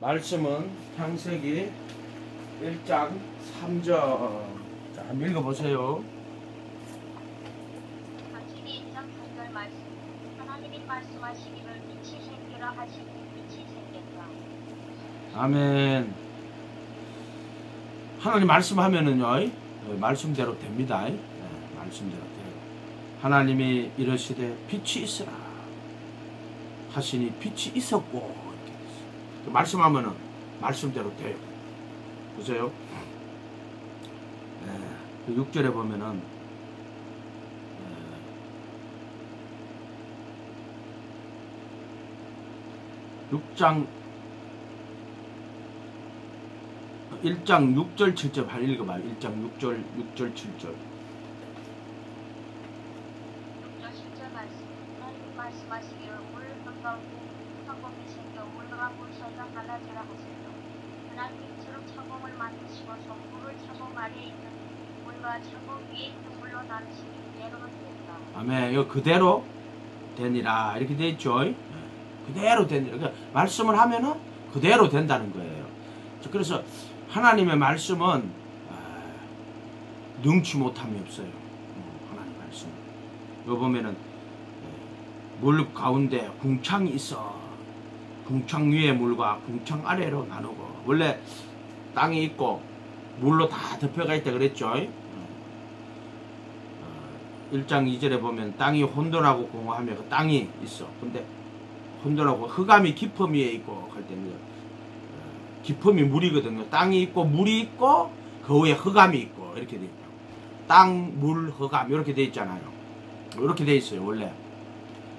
말씀은 창세기 1장 3절. 자, 한번 읽어보세요. 창세기 1장 3절 말씀. 하나님이 말씀하시기를 빛이 생기라 하시니 빛이 생겼다. 아멘. 하나님 말씀하면은요, 말씀대로 됩니다. 말씀대로 돼요. 하나님이 이러시되 빛이 있으라 하시니 빛이 있었고, 말씀하면은 말씀대로 돼요. 보세요. 6절에 보면은 1장 6절 7절 발 읽어봐요. 1장 6절 7절. 6절 10절 말씀. 하나님 말씀하시기를 물 한가운데 창공이 생겨 물과 물 사이가 갈라지라 하시며 하나님이 이처럼 창공을 만드시고 성물을 창공 아래에 있는 물과 창공 위에 있는 물로 나누시니 그대로 되었다. 아멘. 이거 그대로 되니라 이렇게 돼 있죠. 그대로 되니라. 그러니까 말씀을 하면은 그대로 된다는 거예요. 그래서 하나님의 말씀은 능치 못함이 없어요. 하나님 말씀. 여기 보면은 물 가운데 궁창이 있어. 궁창 위에 물과 궁창 아래로 나누고. 원래 땅이 있고 물로 다 덮여가 있다 그랬죠. 1장 2절에 보면 땅이 혼돈하고 공허하며 그 땅이 있어. 근데 혼돈하고 흑암이 깊음 위에 있고 할 때는 깊음이 물이거든요. 땅이 있고 물이 있고 그 위에 흑암이 있고 이렇게 돼 있죠. 땅, 물, 흑암 이렇게 돼 있잖아요. 이렇게 돼 있어요 원래.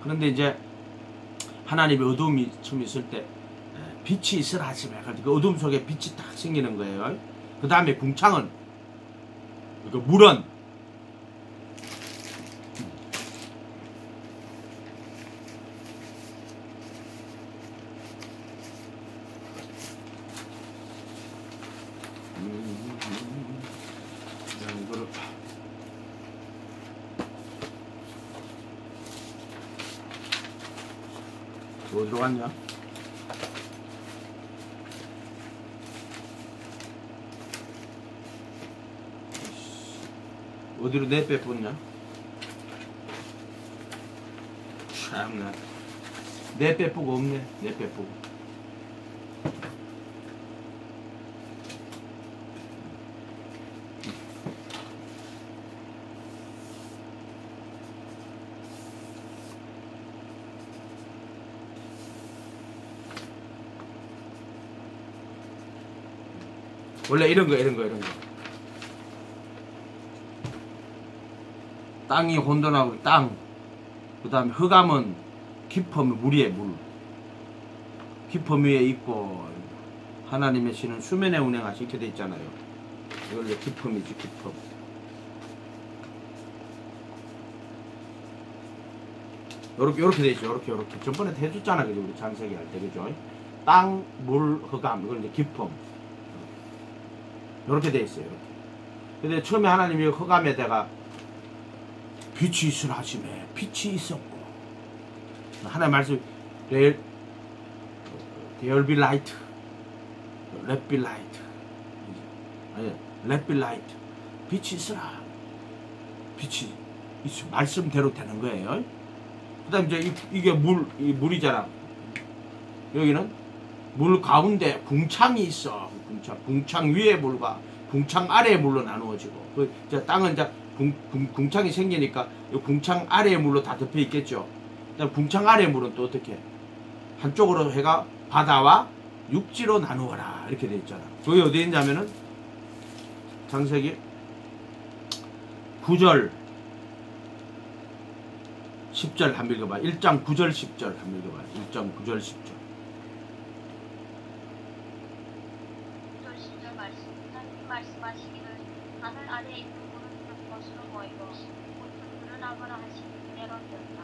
그런데 이제 하나님이 어둠이 처음 있을 때 빛이 있으라 하시면 그 어둠 속에 빛이 딱 생기는 거예요. 그 다음에 궁창은 그 물은 이거를 어디로 갔냐? 어디로 내빼뿌냐? 참나 내빼뿌가 없네. 내빼뿌가 원래 이런 거. 땅이 혼돈하고 땅. 그 다음에 흑암은 깊음 물이에 물. 깊음 위에 있고 하나님의 신은 수면에 운행하시 이렇게 돼 있잖아요. 이걸 이제 깊음이지 깊음. 요렇게 돼 있죠. 요렇게. 전번에 해줬잖아. 그죠? 우리 창세기 할 때. 그죠? 땅, 물, 흑암. 이걸 이제 깊음. 이렇게 돼 있어요. 이렇게. 근데 처음에 하나님이 흑암에다가 빛이 있으라 하시네. 빛이 있었고. 하나님 말씀 there be light, let be light. 아니, let be light. 빛이 있으라. 빛이 있어. 말씀대로 되는 거예요. 그 다음에 이제 이게 물이잖아. 여기는 물 가운데 궁창이 있어. 궁창 위에 물과 궁창 아래의 물로 나누어지고. 그 이제 땅은 이제 궁창이 생기니까 이 궁창 아래의 물로 다 덮여 있겠죠. 그다음 궁창 아래의 물은 또 어떻게? 한쪽으로 해가 바다와 육지로 나누어라 이렇게 돼 있잖아. 그게 어디에 있냐면은 창세기 9절 10절 한번 읽어봐. 1장 9절 10절 한번 읽어봐. 1장 9절 10절. 말씀하시기를 하늘 아래에 있는 물은 한 것으로 모이고 물은 드러나거나 하시니 그대로 되었다.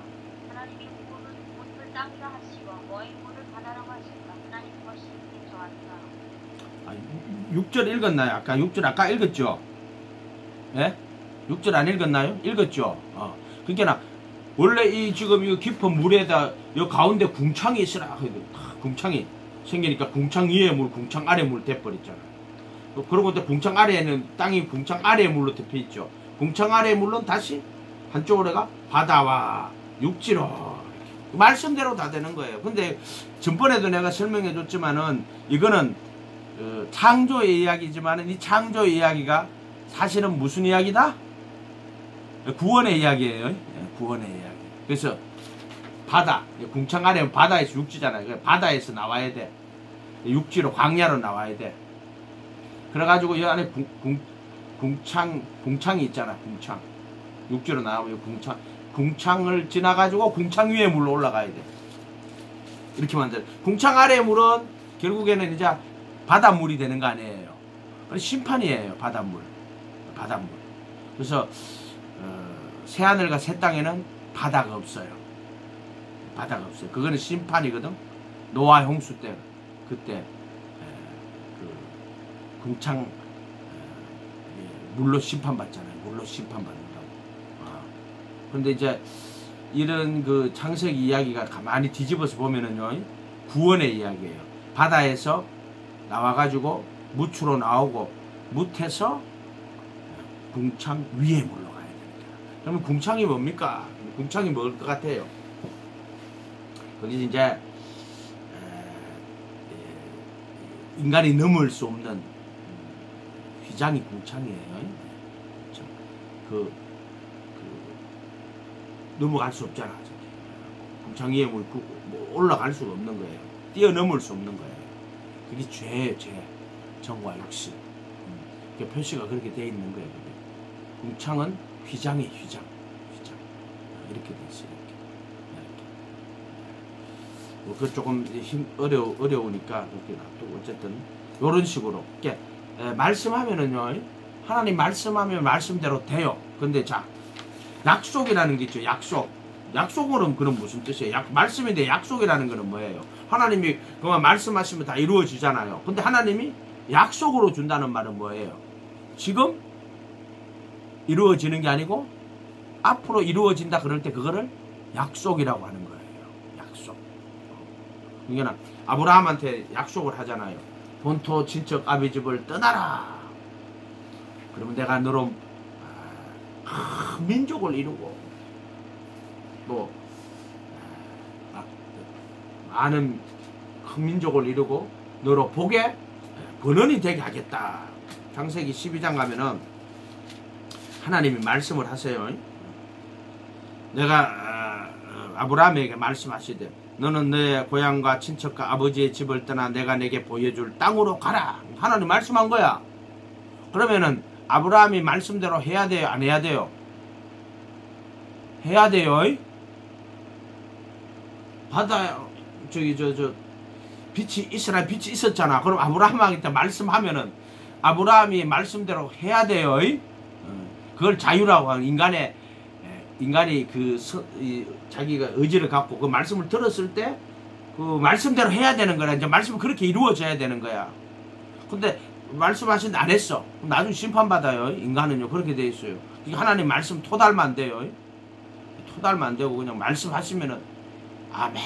하나님이 물을 땅이라 하시고 모인 물을 바다라고 하셨다. 하나님 것이 좋았다. 6절 읽었나요? 아까 6절 아까 읽었죠? 예? 6절 안 읽었나요? 읽었죠? 그러니까 원래 이 지금 이 깊은 물에다 이 가운데 궁창이 있으라. 궁창이 생기니까 궁창 위에 물, 궁창 아래 물 돼버렸잖아요. 그러고 이제 궁창 아래에는 땅이 궁창 아래 물로 덮여 있죠. 궁창 아래 물은 다시 한쪽으로 가 바다와 육지로 말씀대로 다 되는 거예요. 근데 전번에도 내가 설명해 줬지만은 이거는 창조의 이야기지만은 이 창조의 이야기가 사실은 무슨 이야기다? 구원의 이야기예요. 구원의 이야기. 그래서 바다, 궁창 아래는 바다에서 육지잖아요. 바다에서 나와야 돼. 육지로 광야로 나와야 돼. 그래가지고 이 안에 궁창이 있잖아. 궁창. 육지로 나오면 궁창을 지나가지고 궁창 위에 물로 올라가야 돼. 이렇게 만들어. 궁창 아래의 물은 결국에는 이제 바닷물이 되는 거 아니에요. 심판이에요. 바닷물. 그래서 새하늘과 새 땅에는 바다가 없어요. 그거는 심판이거든. 노아 홍수 때 그때 그 궁창 물로 심판받잖아요. 물로 심판받는다고. 그런데 이제 이런 그 창세기 이야기가 가만히 뒤집어서 보면은요, 구원의 이야기예요. 바다에서 나와가지고 무추로 나오고 무태서 궁창 위에 물러가야 됩니다. 그러면 궁창이 뭡니까? 궁창이 뭘 것 같아요? 거기 이제 인간이 넘을 수 없는 휘장이 궁창이에요. 넘어갈 수 없잖아. 궁창 위에 물 올라갈 수가 없는 거예요. 뛰어넘을 수 없는 거예요. 그게 죄예요, 죄. 정과 욕심. 그 표시가 그렇게 되어 있는 거예요. 궁창은 휘장이에요, 휘장. 이렇게 돼 있어요. 이렇게. 그 조금 어려우니까 그렇게 놔두고 어쨌든 이런 식으로 이렇게 말씀하면은요, 하나님 말씀하면 말씀대로 돼요. 근데 자, 약속이라는 게 있죠. 약속으로는 그럼 무슨 뜻이에요? 말씀인데 약속이라는 거는 뭐예요? 하나님이 그만 말씀하시면 다 이루어지잖아요. 근데 하나님이 약속으로 준다는 말은 뭐예요? 지금 이루어지는 게 아니고 앞으로 이루어진다 그럴 때 그거를 약속이라고 하는 거예요. 약속. 그러니까 아브라함한테 약속을 하잖아요. 본토 친척 아비 집을 떠나라. 그러면 내가 너로 큰 민족을 이루고 또 많은 큰 민족을 이루고 너로 복의 번원이 되게 하겠다. 창세기 12장 가면은 하나님이 말씀을 하세요. 내가 아브라함에게 말씀하시되 너는 너의 고향과 친척과 아버지의 집을 떠나 내가 내게 보여줄 땅으로 가라. 하나님 말씀한 거야. 그러면은 아브라함이 말씀대로 해야 돼요? 안 해야 돼요? 해야 돼요. 바다 빛이 이스라엘 빛이 있었잖아. 그럼 아브라함한테 말씀하면은 아브라함이 말씀대로 해야 돼요. 그걸 자유라고 하는 인간이 자기가 의지를 갖고 그 말씀을 들었을 때 그 말씀대로 해야 되는 거라. 이제 말씀은 그렇게 이루어져야 되는 거야. 근데 말씀하신데 안 했어. 나중에 심판받아요. 인간은요. 그렇게 돼 있어요. 하나님 말씀 토달면 안 돼요. 토달면 안 되고 그냥 말씀하시면은 아멘.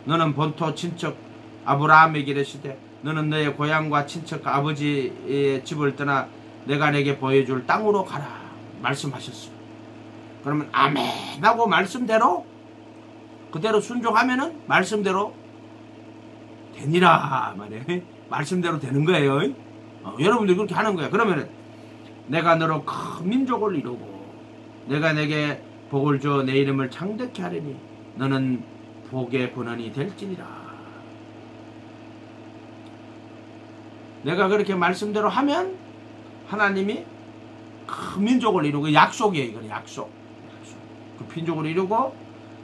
너는 본토 친척 아브라함에게 이르시되 너는 너의 고향과 친척과 아버지의 집을 떠나 내가 내게 보여줄 땅으로 가라. 말씀하셨어요. 그러면 아멘 하고 말씀대로 그대로 순종하면은 말씀대로 되니라 말이에요. 말씀대로 되는 거예요. 여러분들이 그렇게 하는 거야. 그러면은 내가 너로 큰 민족을 이루고 내가 내게 복을 줘 내 이름을 창대케 하리니 너는 복의 근원이 될지니라. 내가 그렇게 말씀대로 하면 하나님이 큰 민족을 이루고 약속이에요. 이건 약속. 그 민족을 이루고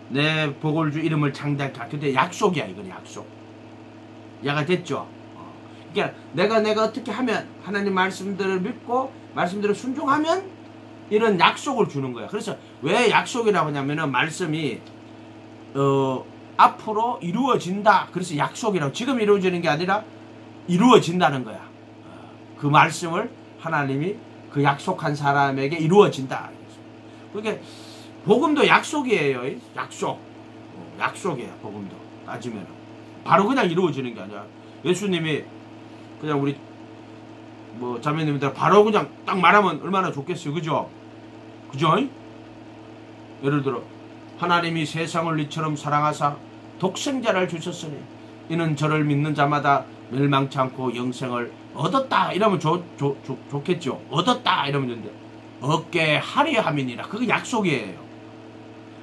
내 복을 주 이름을 창대케 하리. 근데 약속이야. 이건 약속. 이해가 됐죠? 그러니까 내가 어떻게 하면 하나님 말씀들을 믿고 말씀대로 순종하면 이런 약속을 주는 거야. 그래서 왜 약속이라고 하냐면은 말씀이 앞으로 이루어진다. 그래서 약속이라고. 지금 이루어지는 게 아니라 이루어진다는 거야. 그 말씀을 하나님이 그 약속한 사람에게 이루어진다. 그게 복음도 약속이에요. 약속. 약속이에요. 복음도 따지면 바로 그냥 이루어지는 게 아니야. 예수님이 그냥 우리 뭐 자매님들 바로 그냥 딱 말하면 얼마나 좋겠어요. 그죠? 그죠? 예를 들어 하나님이 세상을 이처럼 사랑하사 독생자를 주셨으니 이는 저를 믿는 자마다 멸망치 않고 영생을 얻었다 이러면 좋겠죠. 얻었다 이러면 되는데 얻게 하려 함이니라. 그게 약속이에요.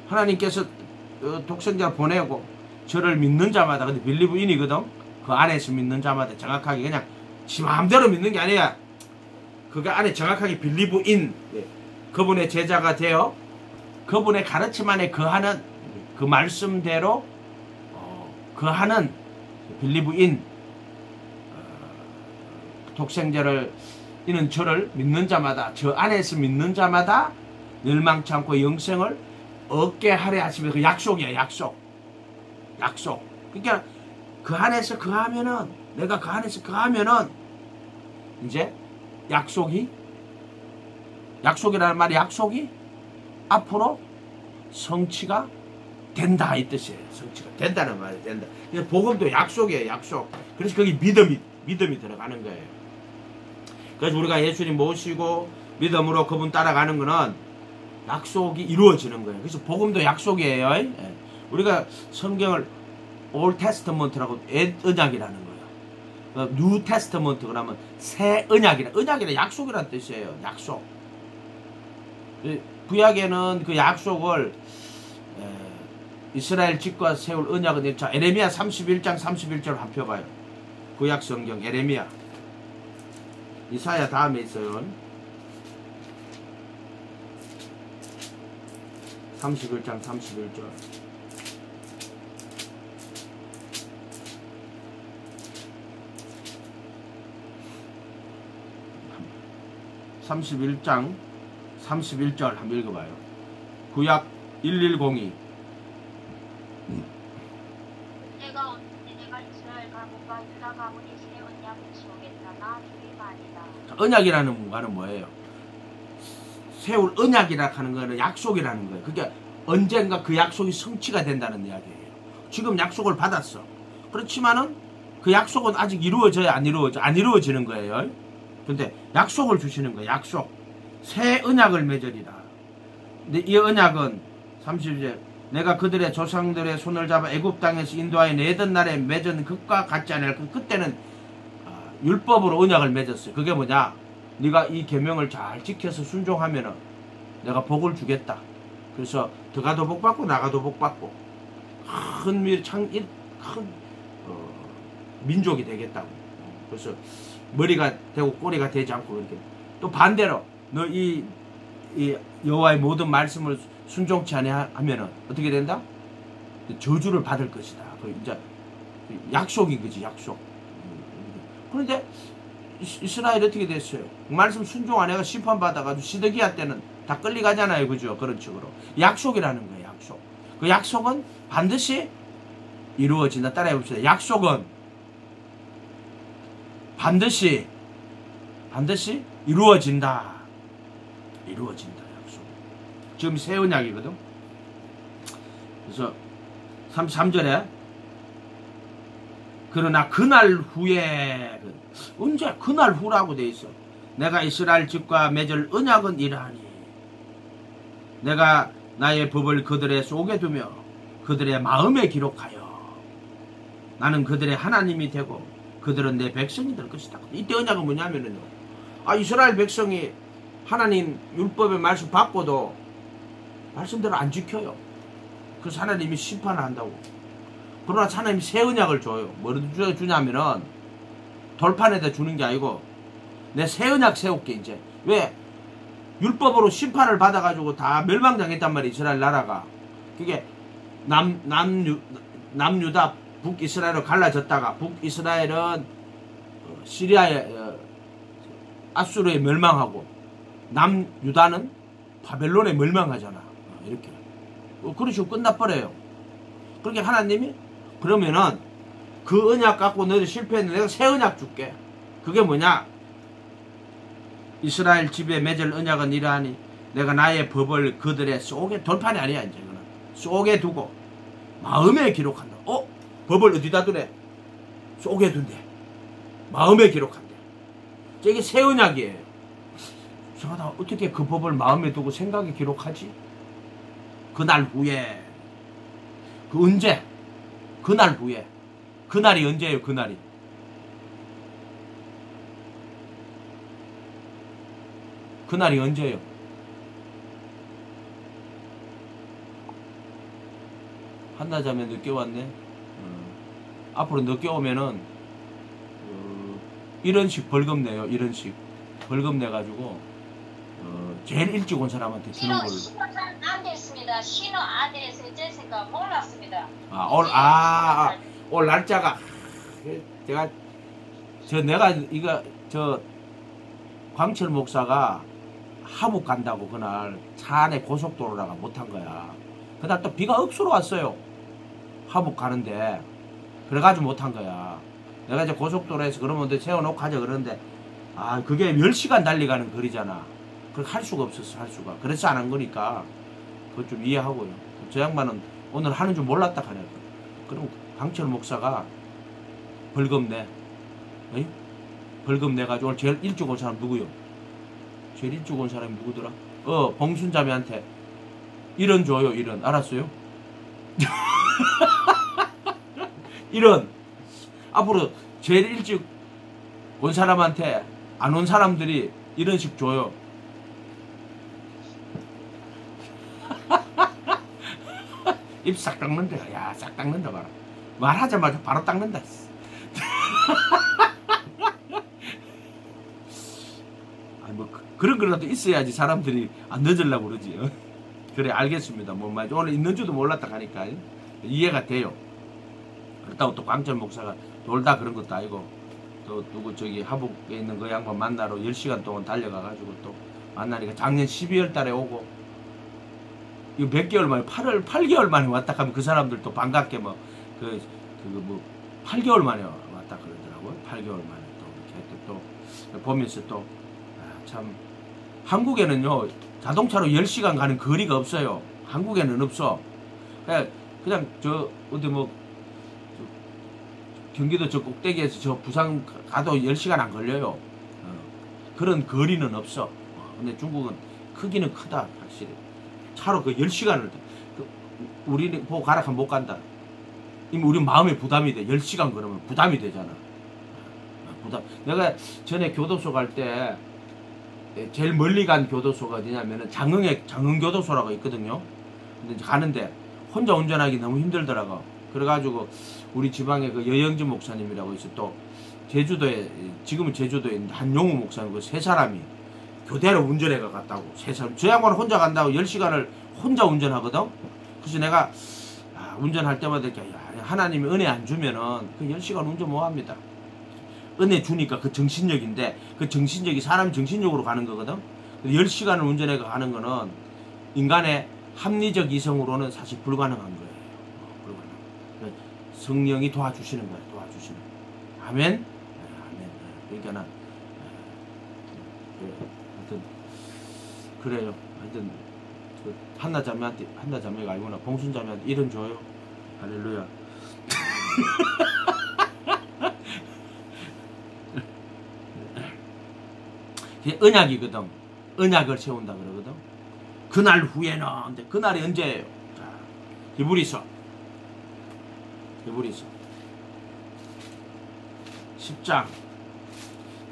하나님께서 독생자를 보내고 저를 믿는 자마다, 근데 believe in이거든. 그 안에서 믿는 자마다 정확하게 그냥 지 마음대로 믿는 게 아니야. 그 안에 정확하게 believe in, 그분의 제자가 되어 그분의 가르침 안에 거하는 그 말씀대로 거하는 believe in, 독생자를 이는 저를 믿는 자마다, 저 안에서 믿는 자마다 멸망치 않고 영생을 얻게 하려 하시면 그 약속이야. 약속. 그러니까 그 안에서 거하면은, 내가 그 안에서 거하면은 이제 약속이라는 말이 약속이 앞으로 성취가 된다 이 뜻이에요. 성취가 된다는 말이 된다. 그래서 복음도 약속이에요. 약속. 그래서 거기 믿음이 들어가는 거예요. 그래서 우리가 예수님 모시고 믿음으로 그분 따라가는 거는 약속이 이루어지는 거예요. 그래서 복음도 약속이에요. 우리가 성경을 올 테스트먼트라고 언약이라는 거예요. 뉴 테스트먼트 그러면 새 언약이라 약속이라는 뜻이에요. 약속. 구약에는 그 약속을 이스라엘 집과 세울 언약은, 자, 에레미야 31장 31절 한 펴 봐요. 구약 성경 에레미야. 이사야 다음에 있어요. 31장 31절. 31장 31절 한번 읽어봐요. 구약 1102. 내가 이스라엘 가문과 유다 가문이 새 언약을 지우겠다. 나 주의 말이다. 언약이라는 말은 뭐예요? 세울 언약이라 하는 거는 약속이라는 거예요. 그러니까 언젠가 그 약속이 성취가 된다는 이야기예요. 지금 약속을 받았어. 그렇지만은 그 약속은 아직 이루어져야 안 이루어지는 거예요. 근데 약속을 주시는 거예요. 약속. 새 언약을 맺으리라. 근데 이 언약은 30절, 내가 그들의 조상들의 손을 잡아 애굽 땅에서 인도하여 내던 날에 맺은 것과 같지 않을. 그때는 율법으로 언약을 맺었어요. 그게 뭐냐? 네가 이 계명을 잘 지켜서 순종하면은 내가 복을 주겠다. 그래서 들어가도 복 받고 나가도 복 받고 큰 민족이 되겠다고. 그래서 머리가 되고 꼬리가 되지 않고 이렇게. 또 반대로 너 이 여호와의 모든 말씀을 순종치 아니하면은 어떻게 된다? 저주를 받을 것이다. 그 이제 약속인 거지, 약속. 그런데 이스라엘이 어떻게 됐어요? 말씀 순종 안 해가 심판 받아가지고 시드기야 때는 다 끌려가잖아요, 그죠? 그런 식으로 약속이라는 거예요, 약속. 그 약속은 반드시 이루어진다. 따라해 봅시다. 약속은 반드시 이루어진다. 약속. 지금 새 언약이거든. 그래서 33절에 그러나 그날 후에, 언제? 그날 후라고 돼 있어. 내가 이스라엘 집과 맺을 언약은 이러하니 내가 나의 법을 그들의 속에 두며 그들의 마음에 기록하여 나는 그들의 하나님이 되고 그들은 내 백성이 될 것이다. 이때 언약은 뭐냐면요, 이스라엘 백성이 하나님 율법의 말씀 받고도 말씀대로 안 지켜요. 그래서 하나님이 심판을 한다고. 그러나 하나님이 새 언약을 줘요. 뭐를 주냐면은 돌판에다 주는 게 아니고 내 새 언약 세울게. 이제 왜? 율법으로 심판을 받아가지고 다 멸망당했단 말이에요. 이스라엘 나라가. 그게 남유다 북이스라엘로 갈라졌다가 북이스라엘은 시리아에 아수르에 멸망하고 남유다는 바벨론에 멸망하잖아. 이렇게. 그런 식으로 끝나버려요. 그렇게 하나님이 그러면은 그 언약 갖고 너희들 실패했는데 내가 새 언약 줄게. 그게 뭐냐? 이스라엘 집에 맺을 언약은 이러하니 내가 나의 법을 그들의 속에, 돌판이 아니야 이제 이거는 속에 두고 마음에 기록한다. 법을 어디다 두래? 속에 둔대. 마음에 기록한대. 이게 새 언약이에요. 이상하다. 어떻게 그 법을 마음에 두고 생각에 기록하지? 그날 후에. 그 언제? 그날 후에. 그날이 언제예요? 그날이. 그날이 언제예요? 한나자매 늦게 왔네. 앞으로 늦게 오면은 이런 식 벌금 내요. 이런 식 벌금 내가지고 제일 일찍 온 사람한테 주는 걸로. 신호 안 됐습니다. 신호 안 돼서 제가 몰랐습니다. 올 날짜가 내가 이거 광철 목사가 하북 간다고 그날 차 안에 고속도로라가 못한 거야. 그날 또 비가 억수로 왔어요. 하북 가는데 그래가지고 못한 거야. 내가 이제 고속도로에서 그러면 너 세워놓고 가자 그러는데 그게 10시간 달리가는 거리잖아. 그걸 할 수가 없었어. 할 수가. 그래서 안 한 거니까 그것 좀 이해하고요. 저 양반은 오늘 하는 줄 몰랐다 하네. 그럼 강철 목사가 벌금 내. 에이? 벌금 내가지고 오늘 제일 일찍 온 사람 누구요? 제일 일찍 온 사람이 누구더라? 봉순자매한테 1원 줘요. 1원. 알았어요? 1원. 앞으로 제일 일찍 온 사람한테 안 온 사람들이 1원씩 줘요. 입 싹 닦는다. 야, 싹 닦는다 봐라. 말하자마자 바로 닦는다. 그런 거라도 있어야지 사람들이 안 늦으려고 그러지. 그래, 알겠습니다. 뭔 말인지. 오늘 있는 줄도 몰랐다 하니까 이해가 돼요. 그렇다고 또 광철 목사가 놀다 그런 것도 아니고, 또 누구 저기 하북에 있는 그 양반 만나러 10시간 동안 달려가가지고 또 만나니까 작년 12월 달에 오고, 이거 몇 개월 만에 8개월 만에 왔다 하면 그 사람들 또 반갑게 8개월 만에 왔다 그러더라고요. 8개월 만에 또 이렇게 또 보면서 또 참 한국에는요 자동차로 10시간 가는 거리가 없어요. 한국에는 없어. 그냥 어디 경기도 저 꼭대기에서 저 부산 가도 10시간 안 걸려요. 그런 거리는 없어. 근데 중국은 크기는 크다 확실히. 차로 그 10시간을 우리는 보고 가라 하면 못 간다. 이미 우리 마음에 부담이 돼. 10시간 그러면 부담이 되잖아. 내가 전에 교도소 갈 때 제일 멀리 간 교도소가 어디냐면은 장흥교도소라고 있거든요. 근데 이제 가는데 혼자 운전하기 너무 힘들더라고. 그래가지고 우리 지방에 그 여영진 목사님이라고 있어. 또 제주도에, 지금은 제주도에 있는 한용우 목사님 그 세 사람이 교대로 운전해가 갔다고. 세 사람. 저 양반은 혼자 간다고 10시간을 혼자 운전하거든. 그래서 내가 운전할 때마다 이렇게 하나님이 은혜 안 주면은 그 10시간 운전 못 합니다. 은혜 주니까 그 정신력인데, 그 정신력이 사람 정신력으로 가는 거거든. 10시간을 운전해가 가는 거는 인간의 합리적 이성으로는 사실 불가능한 거예요. 불가능. 성령이 도와주시는 거예요. 도와주시는 거예요. 아멘. 아멘. 그러니까는 하여튼 그래요. 하여튼 한나자매가 아니구나. 봉순자매한테 1원 줘요. 할렐루야. 언약이거든. 언약을 세운다 그러거든. 그날 후에는, 그날이 언제예요? 자, 히브리서 10장.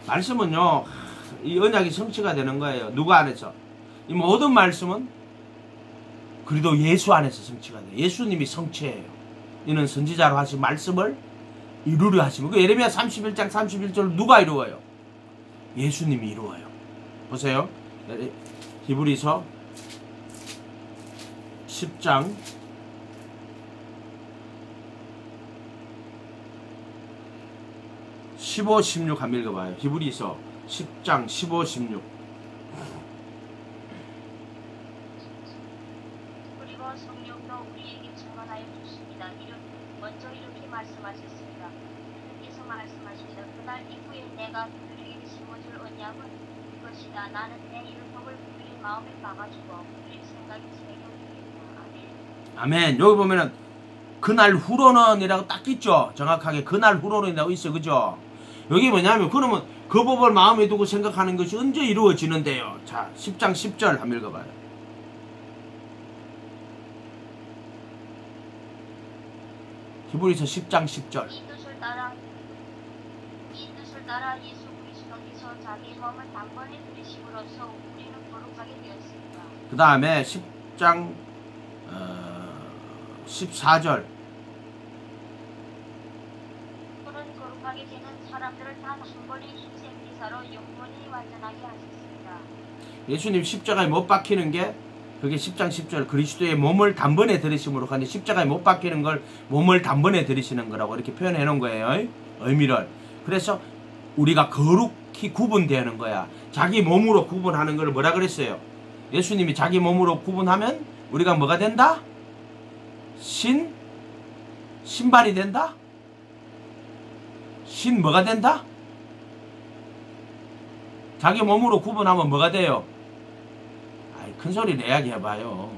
말씀은요, 이 언약이 성취가 되는 거예요. 누구 안에서? 이 모든 말씀은 그래도 예수 안에서 성취가 돼요. 예수님이 성취해요. 이는 선지자로 하신 말씀을 이루려 하시면, 그 예레미야 31장 31절을 누가 이루어요? 예수님이 이루어요. 보세요. 히브리서 10장 15, 16 한번 읽어봐요. 히브리서 10장 15, 16. 그리고 성령도 우리에게 증언하여 주십니다. 먼저 이렇게 말씀하셨습니다. 주께서 말씀하십니다. 그날 이후에 내가 그들에게 심어줄 언약은 이것이다. 나는 내 율법을 그들의 마음에 박아주고 그들의 생각이 새겨주겠다. 아멘. 아멘. 여기 보면은 그날 후로는 이라고 딱 있죠. 정확하게 그날 후로는이라고 있어. 그죠? 여기 뭐냐면 그러면 그 법을 마음에 두고 생각하는 것이 언제 이루어지는데요. 자 10장 10절 한번 읽어봐요. 히브리서 10장 10절. 이 뜻을 따라 예수 그리스도께서 자기 몸을 단번에 들이심으로써 우리는 거룩하게 되었습니다. 그 다음에 10장 14절. 그는 거룩하게 되는 사람들을 단 한 번의 희생기사로 영원히 완전하게 하셨습니다. 예수님 십자가에 못 박히는 게 그게 10장 10절 그리스도의 몸을 단번에 들이심으로 하니 십자가에 못 박히는 걸 몸을 단번에 들이시는 거라고 이렇게 표현해 놓은 거예요. 의미를. 그래서 우리가 거룩히 구분되는 거야. 자기 몸으로 구분하는 걸 뭐라 그랬어요? 예수님이 자기 몸으로 구분하면 우리가 뭐가 된다? 신발이 된다? 뭐가 된다? 자기 몸으로 구분하면 뭐가 돼요? 큰 소리로 이야기해봐요.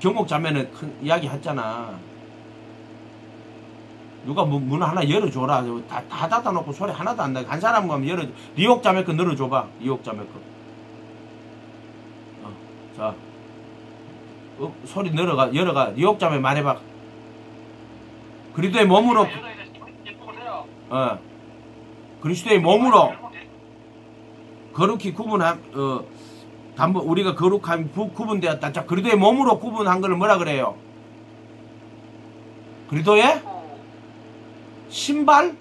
경목자매는 큰 이야기 했잖아. 누가 문 하나 열어줘라. 다 닫아놓고 소리 하나도 안 나게. 한 사람 가면 열어줘. 리옥자매 거 열어줘봐. 리옥자매 거. 자. 소리 열어가. 리옥자매 말해봐. 그리스도의 몸으로. 그리스도의 몸으로. 거룩히 우리가 거룩한 구분되었다. 자, 그리스도의 몸으로 구분한 걸 뭐라 그래요? 그리스도의 신발?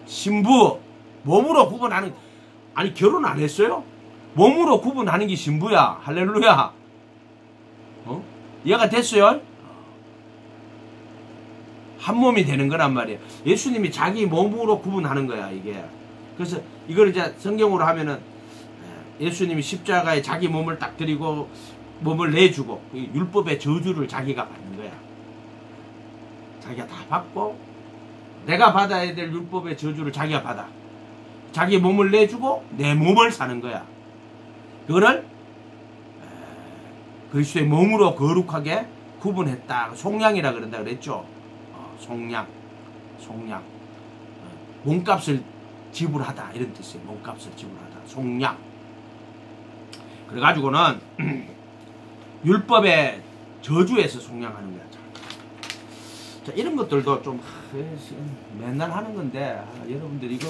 신부. 몸으로 구분하는. 아니 결혼 안 했어요? 몸으로 구분하는 게 신부야. 할렐루야. 이해가 됐어요? 한 몸이 되는 거란 말이에요. 예수님이 자기 몸으로 구분하는 거야 이게. 그래서 이걸 이제 성경으로 하면은 예수님이 십자가에 자기 몸을 딱 드리고 몸을 내주고 율법의 저주를 자기가 받는 거야. 자기가 다 받고 내가 받아야 될 율법의 저주를 자기가 받아. 자기 몸을 내주고 내 몸을 사는 거야. 그거를 그리스도의 몸으로 거룩하게 구분했다. 속량이라 그런다 그랬죠. 속량. 몸값을 지불하다 이런 뜻이에요. 몸값을 지불하다. 속량. 그래가지고는 율법의 저주에서 속량하는 거야. 자, 이런 것들도 좀 맨날 하는 건데 여러분들 이거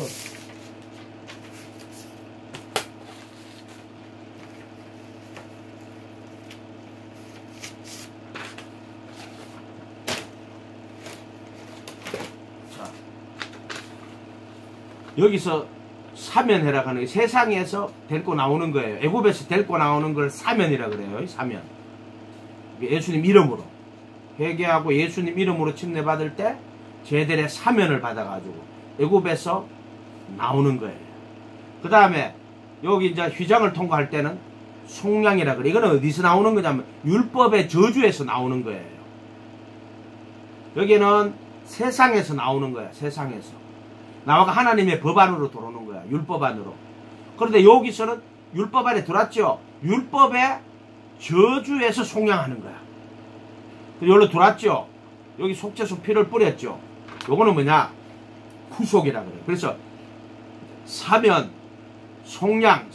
여기서 사면해라 하는 게 세상에서 데리고 나오는 거예요. 애굽에서 데리고 나오는 걸 사면이라 그래요. 사면. 예수님 이름으로 회개하고 예수님 이름으로 침례받을 때 제들의 사면을 받아가지고 애굽에서 나오는 거예요. 그 다음에 여기 이제 휘장을 통과할 때는 속량이라 그래. 이거는 어디서 나오는 거냐면 율법의 저주에서 나오는 거예요. 여기는 세상에서 나오는 거야. 세상에서. 나와가 하나님의 법 안으로 들어오는 거야. 율법 안으로. 그런데 여기서는 율법 안에 들어왔죠. 율법의 저주에서 속량하는 거야. 여기로 들어왔죠. 여기 속죄소 피를 뿌렸죠. 요거는 뭐냐? 구속이라 그래. 그래서 사면, 속량,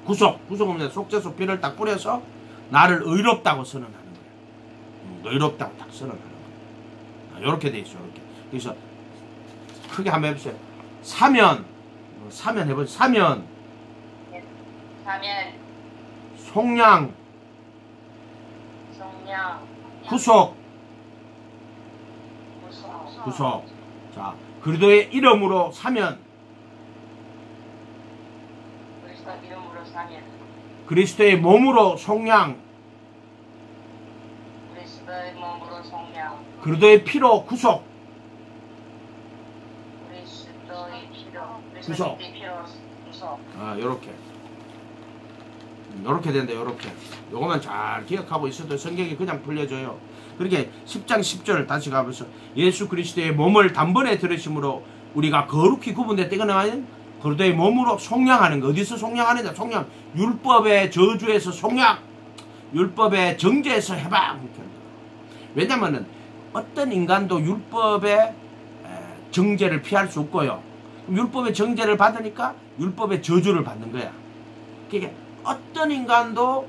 구속. 구속은 뭐냐? 속죄소 피를 딱 뿌려서 나를 의롭다고 선언하는 거야. 의롭다고 딱 선언하는 거야. 이렇게 돼 있어. 이렇게. 그래서 크게 한번 해보세요. 사면 해보세요. 사면, 속량, 구속. 자, 그리스도의 이름으로 사면. 그리스도의 몸으로 속량. 그리스도의 피로 구속. 구속. 요렇게 된다. 요렇게. 요거만 잘 기억하고 있어도 성경이 그냥 풀려줘요. 그렇게 10장 10절 다시 가보셔. 예수 그리스도의 몸을 단번에 들으심으로 우리가 거룩히 구분됐다. 이거는 그리스도의 몸으로 속량하는 거. 어디서 속량하느냐? 속량. 율법의 저주에서 속량. 율법의 정죄에서 해방. 왜냐면은 어떤 인간도 율법의 정죄를 피할 수 없고요. 율법의 정죄를 받으니까 율법의 저주를 받는 거야. 그러니까 어떤 인간도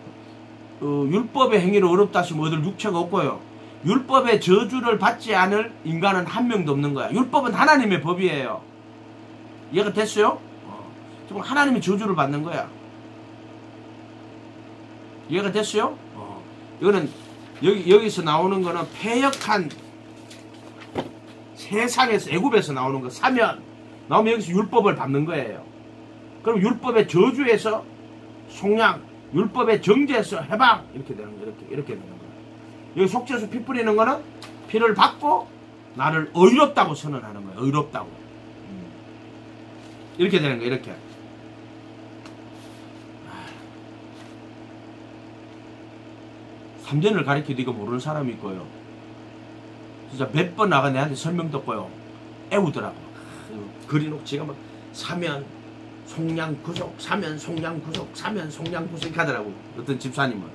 율법의 행위를 어렵다 하시면 얻을 육체가 없고요. 율법의 저주를 받지 않을 인간은 한 명도 없는 거야. 율법은 하나님의 법이에요. 이해가 됐어요? 지금 하나님의 저주를 받는 거야. 이해가 됐어요? 이거는 여기서 나오는 거는 패역한 세상에서 애굽에서 나오는 거 사면 나오면 여기서 율법을 받는 거예요. 그럼 율법의 저주에서 속량, 율법의 정죄에서 해방 이렇게 되는 거 이렇게 되는 거예요. 여기 속죄수 피 뿌리는 거는 피를 받고 나를 의롭다고 선언하는 거예요. 의롭다고. 이렇게 되는 거예요. 이렇게. 삼전을 가르쳐도 이거 모르는 사람이 있고요. 진짜 몇 번 나가 내한테 설명 듣고요. 애우더라고. 그리놓고 지가 막 사면 속량 구속, 사면 속량 구속, 사면 속량 구속 이렇게 하더라고. 어떤 집사님은.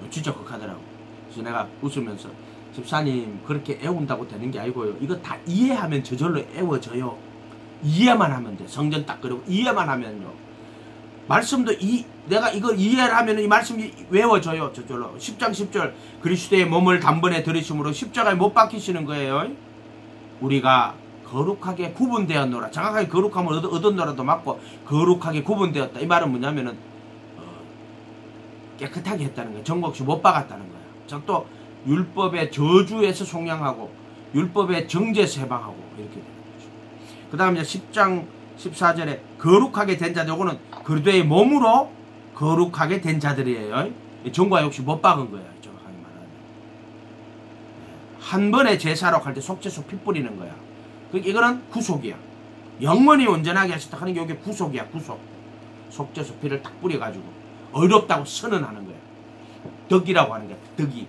진짜 그렇게 하더라고. 그래서 내가 웃으면서 집사님 그렇게 애운다고 되는 게 아니고요. 이거 다 이해하면 저절로 애워져요. 이해만 하면 돼. 성전 딱 그리고 이해만 하면요. 말씀도 내가 이걸 이해를 하면 이 말씀이 외워져요. 저절로. 10장 10절 그리스도의 몸을 단번에 들이심으로 십자가에 못 박히시는 거예요. 우리가 거룩하게 구분되었노라. 정확하게 거룩함을 얻었노라도 맞고 거룩하게 구분되었다. 이 말은 뭐냐면은 깨끗하게 했다는 거예요. 정곡시 못 박았다는 거예요. 또 율법의 저주에서 속량하고 율법의 정죄에서 해방하고 이렇게 되는 거죠. 그 다음에 10장 14절에 거룩하게 된 자들, 요거는 그리스도의 몸으로 거룩하게 된 자들이에요. 정과 역시 못 박은 거예요. 정확하게 말하면. 한 번의 제사로 갈 때 속죄수 피 뿌리는 거야. 이거는 구속이야. 영원히 온전하게 하셨다 하는 게 이게 구속이야. 구속. 속죄수 피를 딱 뿌려가지고 의롭다고 선언하는 거야. 덕이라고 하는 거야. 덕이.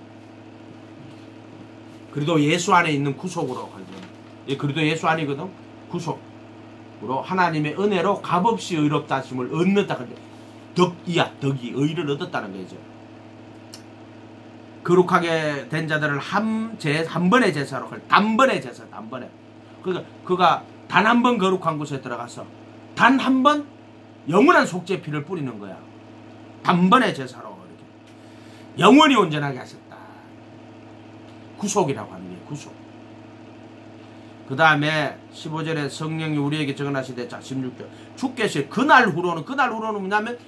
그래도 예수 안에 있는 구속으로 갈때 그래도 예수 안이거든. 구속으로 하나님의 은혜로 값없이 의롭다 하심을 얻는다 할 때 덕이야. 덕이. 의를 얻었다는 거죠. 거룩하게 된 자들을 한 번의 제사로 단번의 제사. 단번에. 그러니까 그가 단 한 번 거룩한 곳에 들어가서 단 한 번 영원한 속죄 피를 뿌리는 거야. 단번의 제사로 이렇게 영원히 온전하게 하셨다. 구속이라고 하는 게 구속. 그 다음에 15절에 성령이 우리에게 적어나시되, 자 16절 주께서 그날 후로는 뭐냐면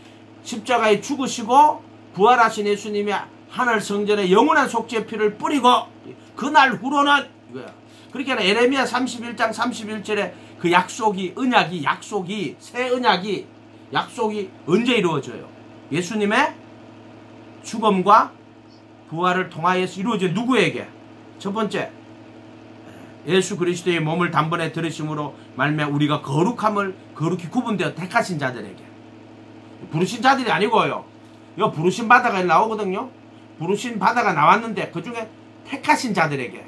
십자가에 죽으시고 부활하신 예수님이 하늘 성전에 영원한 속죄 피를 뿌리고 그날 후로는 이거야. 그러니까 에레미야 31장 31절에 그 약속이 새 언약이 약속이 언제 이루어져요? 예수님의 죽음과 부활을 통하여서 이루어진 누구에게? 첫 번째 예수 그리스도의 몸을 단번에 들으심으로 말미암아 우리가 거룩히 구분되어 택하신 자들에게. 부르신 자들이 아니고요. 이거 부르신 바다가 나오거든요. 부르신 바다가 나왔는데 그 중에 택하신 자들에게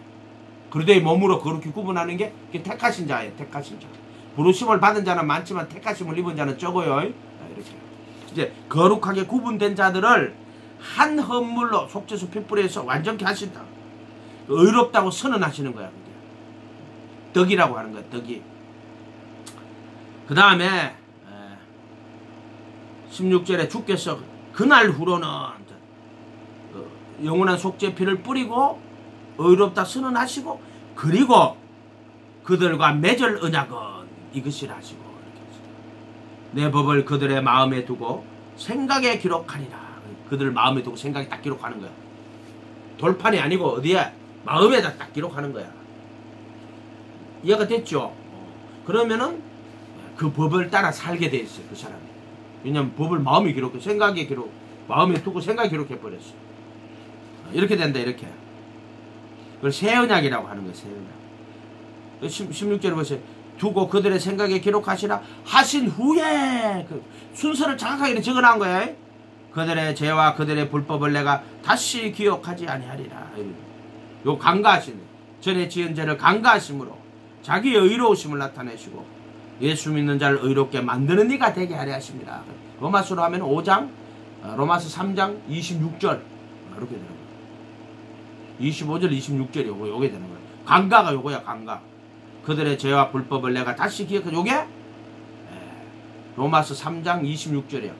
그리스도의 몸으로 거룩히 구분하는 게 택하신 자예요. 택하신 자. 부르심을 받은 자는 많지만 택하심을 입은 자는 적어요. 이렇게. 이제 거룩하게 구분된 자들을 한 헌물로 속죄수 핏불에서 완전케 하신다. 의롭다고 선언하시는 거야. 그게. 덕이라고 하는 거야. 덕이. 그 다음에 16절에 주께서 그날 후로는 영원한 속죄 피를 뿌리고 의롭다 선언하시고 그리고 그들과 맺을 언약은 이것이라 하시고 내 법을 그들의 마음에 두고 생각에 기록하리라. 그들 마음에 두고 생각에 딱 기록하는 거야. 돌판이 아니고 어디에? 마음에다 딱 기록하는 거야. 이해가 됐죠? 그러면은 그 법을 따라 살게 돼 있어요. 그 사람이. 왜냐면 법을 마음에 기록해. 생각에 기록. 마음에 두고 생각에 기록해 버렸어. 이렇게 된다. 이렇게. 그걸 새 언약이라고 하는 거예요. 새 언약. 16절에 보세요. 두고 그들의 생각에 기록하시라 하신 후에 그 순서를 정확하게 적어놓은 거예요. 그들의 죄와 그들의 불법을 내가 다시 기억하지 아니하리라. 요 간과하시네. 전에 지은 죄를 간과하심으로 자기의 의로우심을 나타내시고 예수 믿는 자를 의롭게 만드는 이가 되게 하려 하십니다. 로마서로 하면 5장, 로마서 3장 26절 이렇게 되는 거예요. 25절 26절이 요게 되는 거예요. 강가가 요거야. 강가. 그들의 죄와 불법을 내가 다시 기억해. 요게 로마서 3장 26절이야.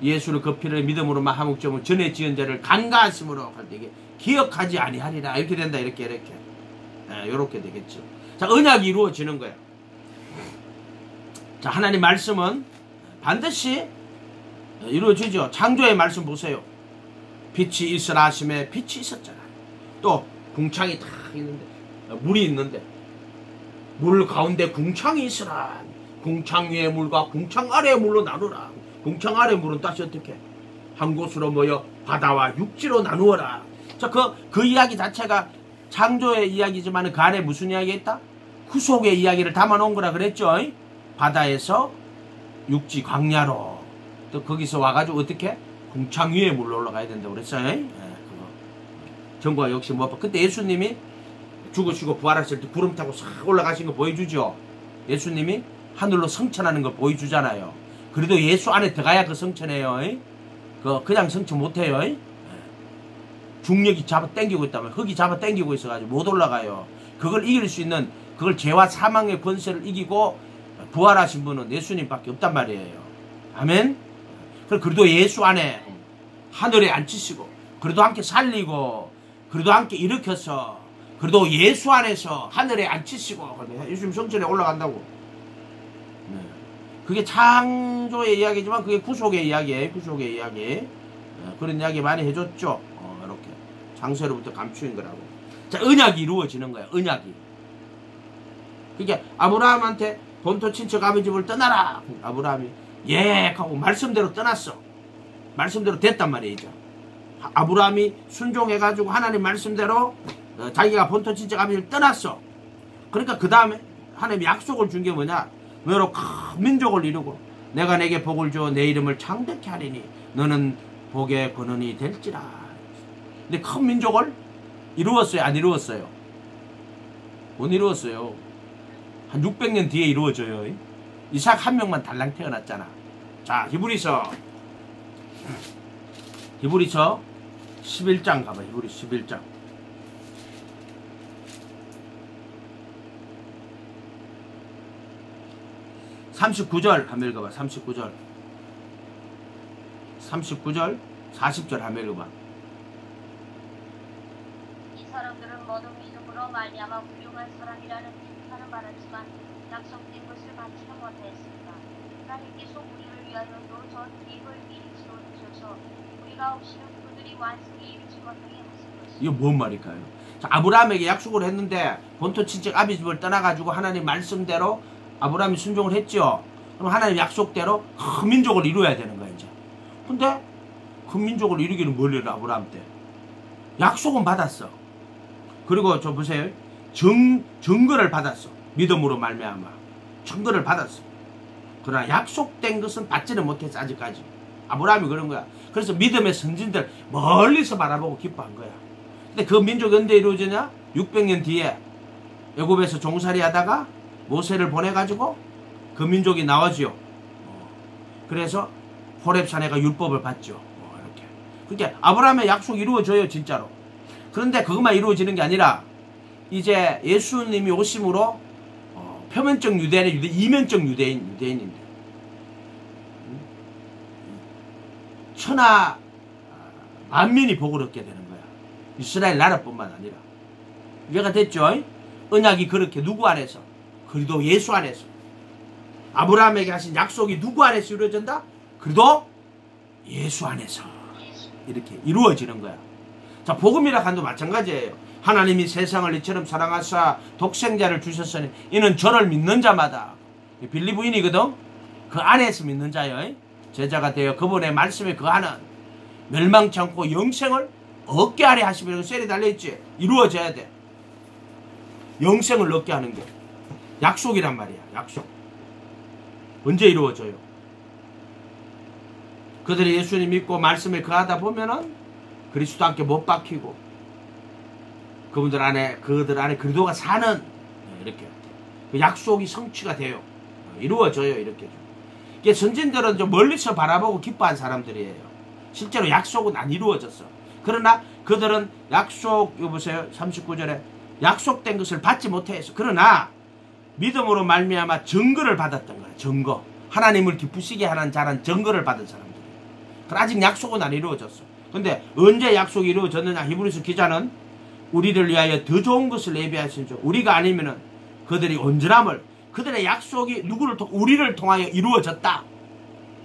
예수를 그 피를 믿음으로만 한국점을 전에 지은 죄를 간과하심으로 할 때 이게 기억하지 아니하리라. 이렇게 된다. 이렇게 요렇게 되겠죠. 자, 언약이 이루어지는 거예요. 자, 하나님 말씀은 반드시 이루어지죠. 창조의 말씀 보세요. 빛이 있으라 하심에 빛이 있었잖아요. 또 궁창이 다 있는데 물이 있는데 물 가운데 궁창이 있으라. 궁창 위의 물과 궁창 아래의 물로 나누라. 궁창 아래의 물은 다시 어떻게? 한 곳으로 모여 바다와 육지로 나누어라. 자, 그 이야기 자체가 창조의 이야기지만 그 안에 무슨 이야기가 있다? 후속의 이야기를 담아놓은 거라 그랬죠. 바다에서 육지 광야로 또 거기서 와가지고 어떻게? 궁창 위에 물로 올라가야 된다고 그랬어요. 그거. 정부가 역시 못 봐. 그때 예수님이 죽으시고 부활하실 때 구름 타고 싹 올라가신 거 보여주죠. 예수님이 하늘로 성천하는 거 보여주잖아요. 그래도 예수 안에 들어가야 그 성천해요. 그냥 성천 못해요. 중력이 잡아 당기고 있다면 흙이 잡아 당기고 있어가지고 못 올라가요. 그걸 이길 수 있는 그걸 죄와 사망의 권세를 이기고 부활하신 분은 예수님밖에 없단 말이에요. 아멘. 그래도 예수 안에 하늘에 앉히시고 그래도 함께 살리고 그래도 함께 일으켜서 그래도 예수 안에서 하늘에 앉히시고 예수님 성전에 올라간다고. 그게 창조의 이야기지만 그게 구속의 이야기예요. 구속의 이야기. 그런 이야기 많이 해줬죠. 이렇게 장세로부터 감추인 거라고. 자, 언약이 이루어지는 거야. 언약이. 그게 아브라함한테 본토 친척 아버지 집을 떠나라. 아브라함이 예 하고 말씀대로 떠났어. 말씀대로 됐단 말이에요. 이제. 아브라함이 순종해가지고 하나님 말씀대로 자기가 본토 친척 아버지 집을 떠났어. 그러니까 그 다음에 하나님이 약속을 준 게 뭐냐? 너로 큰 민족을 이루고 내가 내게 복을 주어 내 이름을 창대케 하리니 너는 복의 근원이 될지라. 근데 큰 민족을 이루었어요? 안 이루었어요? 못 이루었어요. 한 600년 뒤에 이루어져요. 이삭 한 명만 달랑 태어났잖아. 자, 히브리서 11장 가봐. 히브리 11장. 39절 한번 읽어봐. 39절 40절 한번 읽어봐. 이 사람들은 모두 믿음으로 말미암아 훌륭한 사람이라는 칭찬을 받았지만 약속된 것을 받지는 못했습니다. 하나님께서 우리를 위하여도 전 계획을 미리 세워주셔서 우리가 없이는 그들이 완성에 이르지 못하게 하신 것입니다. 이거 뭔 말일까요? 자, 아브라함에게 약속을 했는데 본토 친척 아비 집을 떠나가지고 하나님 말씀대로 아브라함이 순종을 했죠. 그럼 하나님 약속대로 큰 민족을 이루어야 되는 거야 이제. 근데 큰 민족을 이루기는 멀리를 아브라함 때 약속은 받았어. 그리고 저 보세요. 증거를 받았어. 믿음으로 말미암아 증거를 받았어. 그러나 약속된 것은 받지는 못했어. 아직까지. 아브라함이 그런 거야. 그래서 믿음의 선진들 멀리서 바라보고 기뻐한 거야. 근데 그 민족이 언제 이루어지냐? 600년 뒤에 애굽에서 종살이 하다가 모세를 보내가지고 그 민족이 나와지요. 그래서 호렙산에가 율법을 받죠. 이렇게. 그러니까 아브라함의 약속이 이루어져요. 진짜로. 그런데 그것만 이루어지는 게 아니라 이제 예수님이 오심으로 표면적 유대인이 이면적 유대인인데 천하 만민이 복을 얻게 되는 거야. 이스라엘 나라뿐만 아니라. 이해가 됐죠? 언약이 그렇게 누구 안에서? 그리도 예수 안에서. 아브라함에게 하신 약속이 누구 안에서 이루어진다? 그리도 예수 안에서 이렇게 이루어지는 거야. 자, 복음이라 한도 마찬가지예요. 하나님이 세상을 이처럼 사랑하사 독생자를 주셨으니 이는 저를 믿는 자마다 빌리브인이거든. 그 안에서 믿는 자요. 제자가 되어 그분의 말씀에 거하는 멸망치 않고 영생을 얻게 하려 하시면 셀이 달려있지. 이루어져야 돼. 영생을 얻게 하는 게 약속이란 말이야. 약속. 언제 이루어져요? 그들이 예수님 믿고 말씀에 거하다 보면은 그리스도 함께 못 박히고 그들 안에 그리도가 사는 이렇게 그 약속이 성취가 돼요. 이루어져요. 이렇게. 이게 선진들은 좀 멀리서 바라보고 기뻐한 사람들이에요. 실제로 약속은 안 이루어졌어. 그러나 그들은 약속, 이거 보세요. 39절에 약속된 것을 받지 못했어. 그러나 믿음으로 말미암아 증거를 받았던 거예요. 증거. 하나님을 기쁘시게 하는 자란 증거를 받은 사람들이에요. 아직 약속은 안 이루어졌어. 근데 언제 약속이 이루어졌느냐? 히브리서 기자는 우리를 위하여 더 좋은 것을 예비하신 줄, 우리가 아니면은 그들이 온전함을, 그들의 약속이 우리를 통하여 이루어졌다.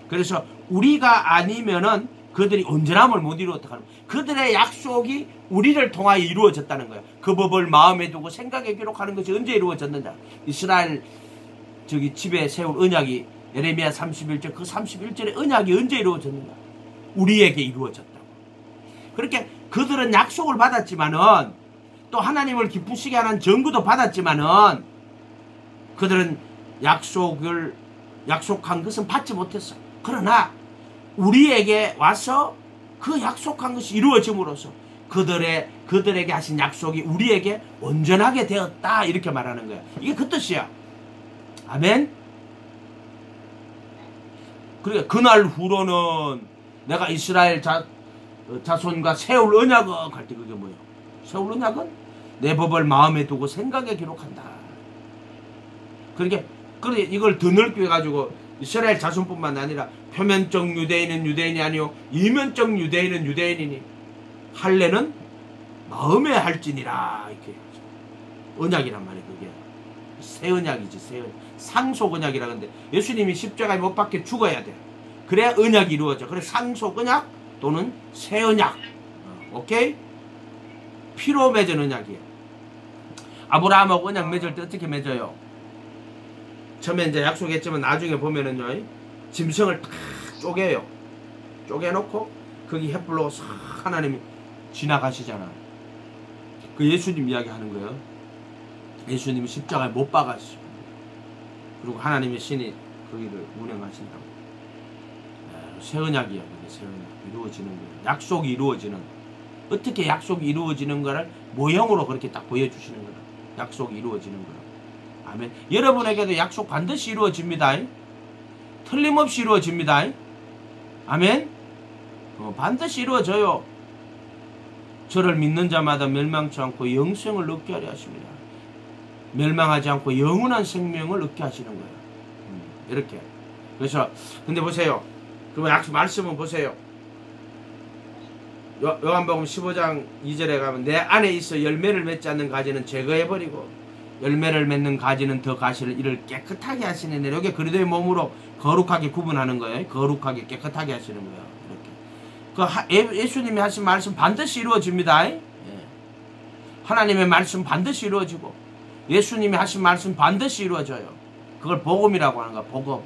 그래서 우리가 아니면은 그들이 온전함을 못 이루었다. 그들의 약속이 우리를 통하여 이루어졌다는 거예요. 그 법을 마음에 두고 생각에 기록하는 것이 언제 이루어졌느냐? 이스라엘 집에 세울 언약이 예레미야 31절, 그 31절의 언약이 언제 이루어졌느냐? 우리에게 이루어졌다고. 그렇게 그들은 약속을 받았지만은, 또 하나님을 기쁘시게 하는 증거도 받았지만은, 그들은 약속한 것은 받지 못했어. 그러나 우리에게 와서 그 약속한 것이 이루어짐으로써 그들에게 하신 약속이 우리에게 온전하게 되었다. 이렇게 말하는 거야. 이게 그 뜻이야. 아멘. 그러니까 그날 후로는 내가 이스라엘 자손과 세울 언약은 할 때 그게 뭐예요? 세울 언약은 내 법을 마음에 두고 생각에 기록한다. 그러니까 이걸 더 넓게 해가지고 이스라엘 자손뿐만 아니라 표면적 유대인은 유대인이 아니요 이면적 유대인은 유대인이니 할례는 마음에 할지니라. 이렇게 언약이란 말이에요. 그게 새 언약이지. 새 언약. 상속 언약이라. 근데 예수님이 십자가에 못 박혀 죽어야 돼. 그래야 언약이 이루어져. 그래 상속 언약 또는 새 언약. 오케이? 피로 맺은 언약이에요. 아브라함하고 언약 맺을 때 어떻게 맺어요? 처음에 이제 약속했지만 나중에 보면은요, 짐승을 탁 쪼개요. 쪼개놓고 거기 햇불로 싹 하나님이 지나가시잖아. 그 예수님 이야기 하는 거예요. 예수님이 십자가에 못 박았어요. 그리고 하나님의 신이 거기를 운행하신다고. 새 언약이야. 새 언약. 이루어지는 거예요. 약속이 이루어지는. 어떻게 약속이 이루어지는 거를 모형으로 그렇게 딱 보여주시는 거예요. 약속이 이루어지는 거예요. 아멘. 여러분에게도 약속 반드시 이루어집니다. 틀림없이 이루어집니다. 아멘. 반드시 이루어져요. 저를 믿는 자마다 멸망치 않고 영생을 얻게 하려 하십니다. 멸망하지 않고 영원한 생명을 얻게 하시는 거예요. 이렇게. 그래서 근데 보세요. 그러면 약속 말씀은 보세요. 요한복음 15장 2절에 가면 내 안에 있어 열매를 맺지 않는 가지는 제거해버리고 열매를 맺는 가지는 더 가시를 이를 깨끗하게 하시는 데 여기 그리스도의 몸으로 거룩하게 구분하는 거예요. 거룩하게 깨끗하게 하시는 거예요. 이렇게. 예수님이 하신 말씀 반드시 이루어집니다. 예. 하나님의 말씀 반드시 이루어지고 예수님이 하신 말씀 반드시 이루어져요. 그걸 복음이라고 하는 거야. 복음.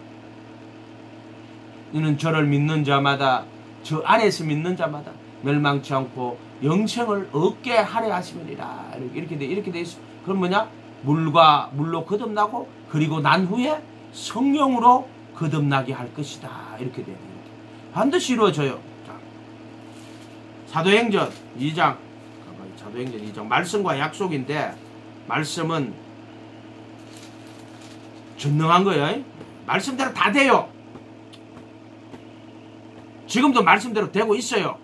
이는 저를 믿는 자마다 저 안에서 믿는 자마다 멸망치 않고 영생을 얻게 하려 하심이니라. 이렇게 돼 있어. 그럼 뭐냐? 물로 거듭나고 그리고 난 후에 성령으로 거듭나게 할 것이다. 이렇게 돼요. 반드시 이루어져요. 자, 사도행전 2장. 사도행전 2장. 말씀과 약속인데 말씀은 전능한 거예요. 말씀대로 다 돼요. 지금도 말씀대로 되고 있어요.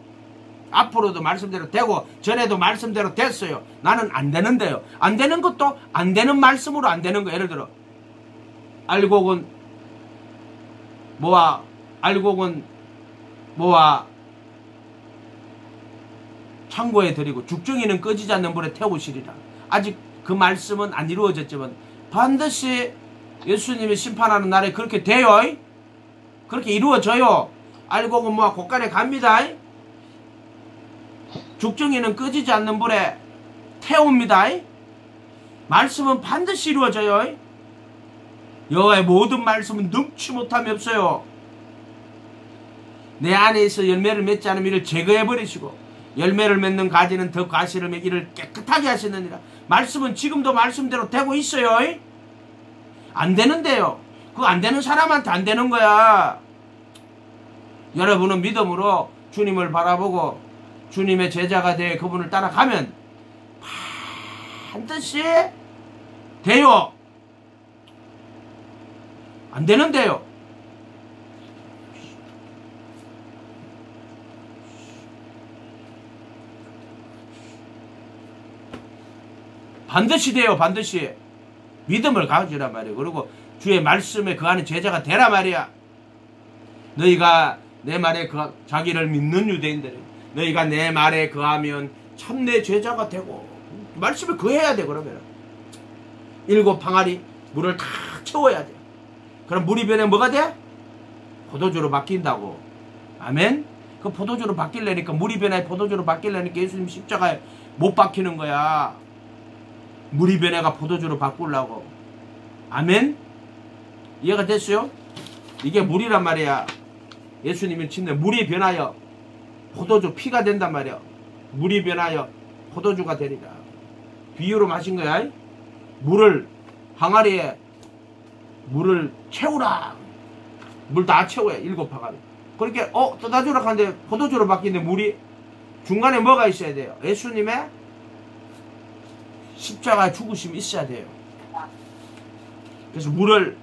앞으로도 말씀대로 되고 전에도 말씀대로 됐어요. 나는 안 되는데요. 안 되는 것도 안 되는 말씀으로 안 되는 거. 예를 들어 알곡은 뭐와 창고에 들이고 죽정이는 꺼지지 않는 불에 태우시리라. 아직 그 말씀은 안 이루어졌지만 반드시 예수님이 심판하는 날에 그렇게 돼요. 그렇게 이루어져요. 알곡은 뭐와 곳간에 갑니다. 죽정이는 꺼지지 않는 불에 태웁니다. 말씀은 반드시 이루어져요. 여호와의 모든 말씀은 능치 못함이 없어요. 내 안에 있어 열매를 맺지 않으면 이를 제거해버리시고 열매를 맺는 가지는 더 가시를 맺 이를 깨끗하게 하시느니라. 말씀은 지금도 말씀대로 되고 있어요. 안 되는데요. 그거 안 되는 사람한테 안 되는 거야. 여러분은 믿음으로 주님을 바라보고 주님의 제자가 되어 그분을 따라가면 반드시 돼요. 안 되는데요. 반드시 돼요. 반드시. 믿음을 가지란 말이에요. 그리고 주의 말씀에 거하는 제자가 되라 말이야. 너희가 내 말에 자기를 믿는 유대인들은 너희가 내 말에 거하면 참내 제자가 되고 말씀에 거해야 돼. 그러면 7 항아리 물을 다 채워야 돼. 그럼 물이 변해 뭐가 돼? 포도주로 바뀐다고. 아멘. 그 포도주로 바뀌려니까 물이 변해 포도주로 바뀌려니까 예수님 십자가에 못 박히는 거야. 물이 변해가 포도주로 바꾸려고. 아멘. 이해가 됐어요? 이게 물이란 말이야. 예수님이 침대 물이 변하여 포도주 피가 된단 말이야. 물이 변하여 포도주가 되리라. 비유로 마신 거야. 물을 항아리에 물을 채우라. 물 다 채워야 7 항아리. 그렇게 떠다주라 하는데 포도주로 바뀌는데 물이 중간에 뭐가 있어야 돼요? 예수님의 십자가 죽으심이 있어야 돼요. 그래서 물을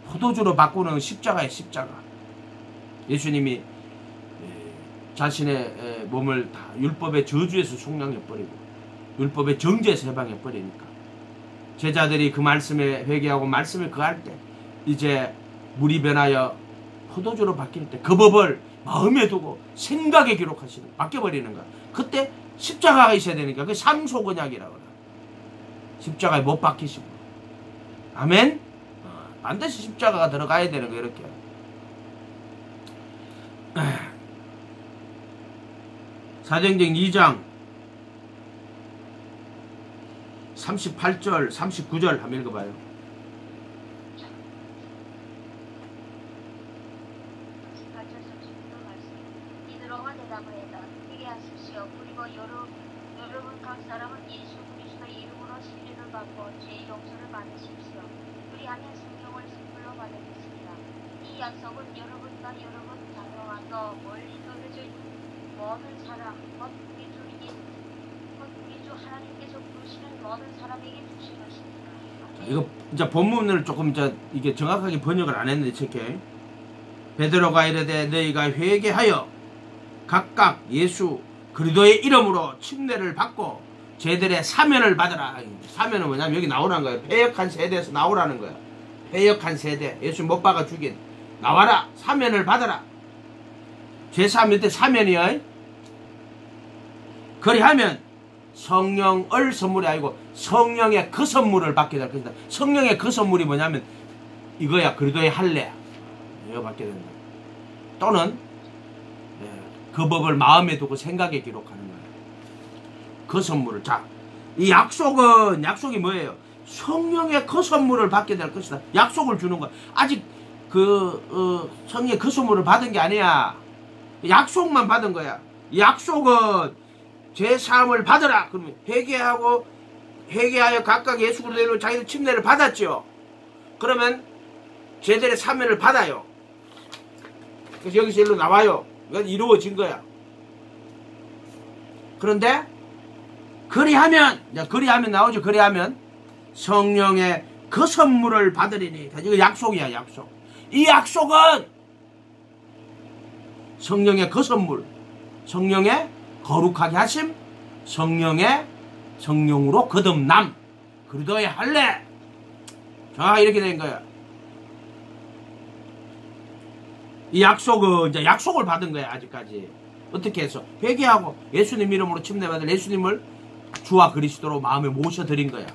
포도주로 바꾸는 십자가의 십자가. 예수님이 자신의 몸을 다 율법의 저주에서 속량해버리고 율법의 정죄에서 해방해버리니까 제자들이 그 말씀에 회개하고 말씀에 거할 때 이제 물이 변하여 포도주로 바뀔 때 그 법을 마음에 두고 생각에 기록하시는 바뀌어버리는 거야. 그때 십자가가 있어야 되니까 그게 삼소건약이라고 그래. 십자가에 못 박히시고. 아멘. 반드시 십자가가 들어가야 되는 거 이렇게. 사도행전 2장 38절 39절 한번 읽어봐요. 이들어가 대답하였다. 회개하십시오. 그리고 여러분 각 사람은 예수 그리스도의 이름으로洗礼를 받고 죄의 용서를 받으십시오. 그리하면 성령을 선물로 받으겠습니다. 이 약속은 여러분과 여러분 자녀와 또 멀리 떨어져 있는 모든 사람, 곧 우리 주 하나님께서 부르시는 모든 사람에게 주신 것입니다. 이거 이제 본문을 조금 이게 정확하게 번역을 안 했는데 체크해. 베드로가 이르되 너희가 회개하여 각각 예수 그리스도의 이름으로 침례를 받고 죄들의 사면을 받으라. 사면은 뭐냐면 여기 나오라는 거예요. 패역한 세대에서 나오라는 거야. 패역한 세대, 예수 못 박아 죽인 나와라. 사면을 받아라. 죄 사면 때 사면이야. 그리하면 성령을 선물이 아니고 성령의 그 선물을 받게 될 것이다. 성령의 그 선물이 뭐냐면 이거야. 그리스도의 할례. 이거 받게 된다. 또는 그 법을 마음에 두고 생각에 기록하는 거야. 그 선물을. 자, 이 약속이 뭐예요? 성령의 그 선물을 받게 될 것이다. 약속을 주는 거야. 아직 성령의 그 선물을 받은 게 아니야. 약속만 받은 거야. 약속은 죄사함을 받으라. 그러면 회개하여 각각 예수 그리스도로 자기들 침례를 받았죠. 그러면 죄들의 사면을 받아요. 그래서 여기서 일로 나와요. 이건 이루어진 거야. 그런데 그리하면 나오죠. 그리하면 성령의 그 선물을 받으리니. 이거 약속이야. 약속. 이 약속은 성령의 그 선물, 성령의 거룩하게 하심, 성령으로 거듭남, 그리스도의 할례. 자, 이렇게 된 거야. 이 약속은 이제 약속을 받은 거야. 아직까지. 어떻게 해서? 회개하고 예수님 이름으로 침례받을 예수님을 주와 그리스도로 마음에 모셔드린 거야.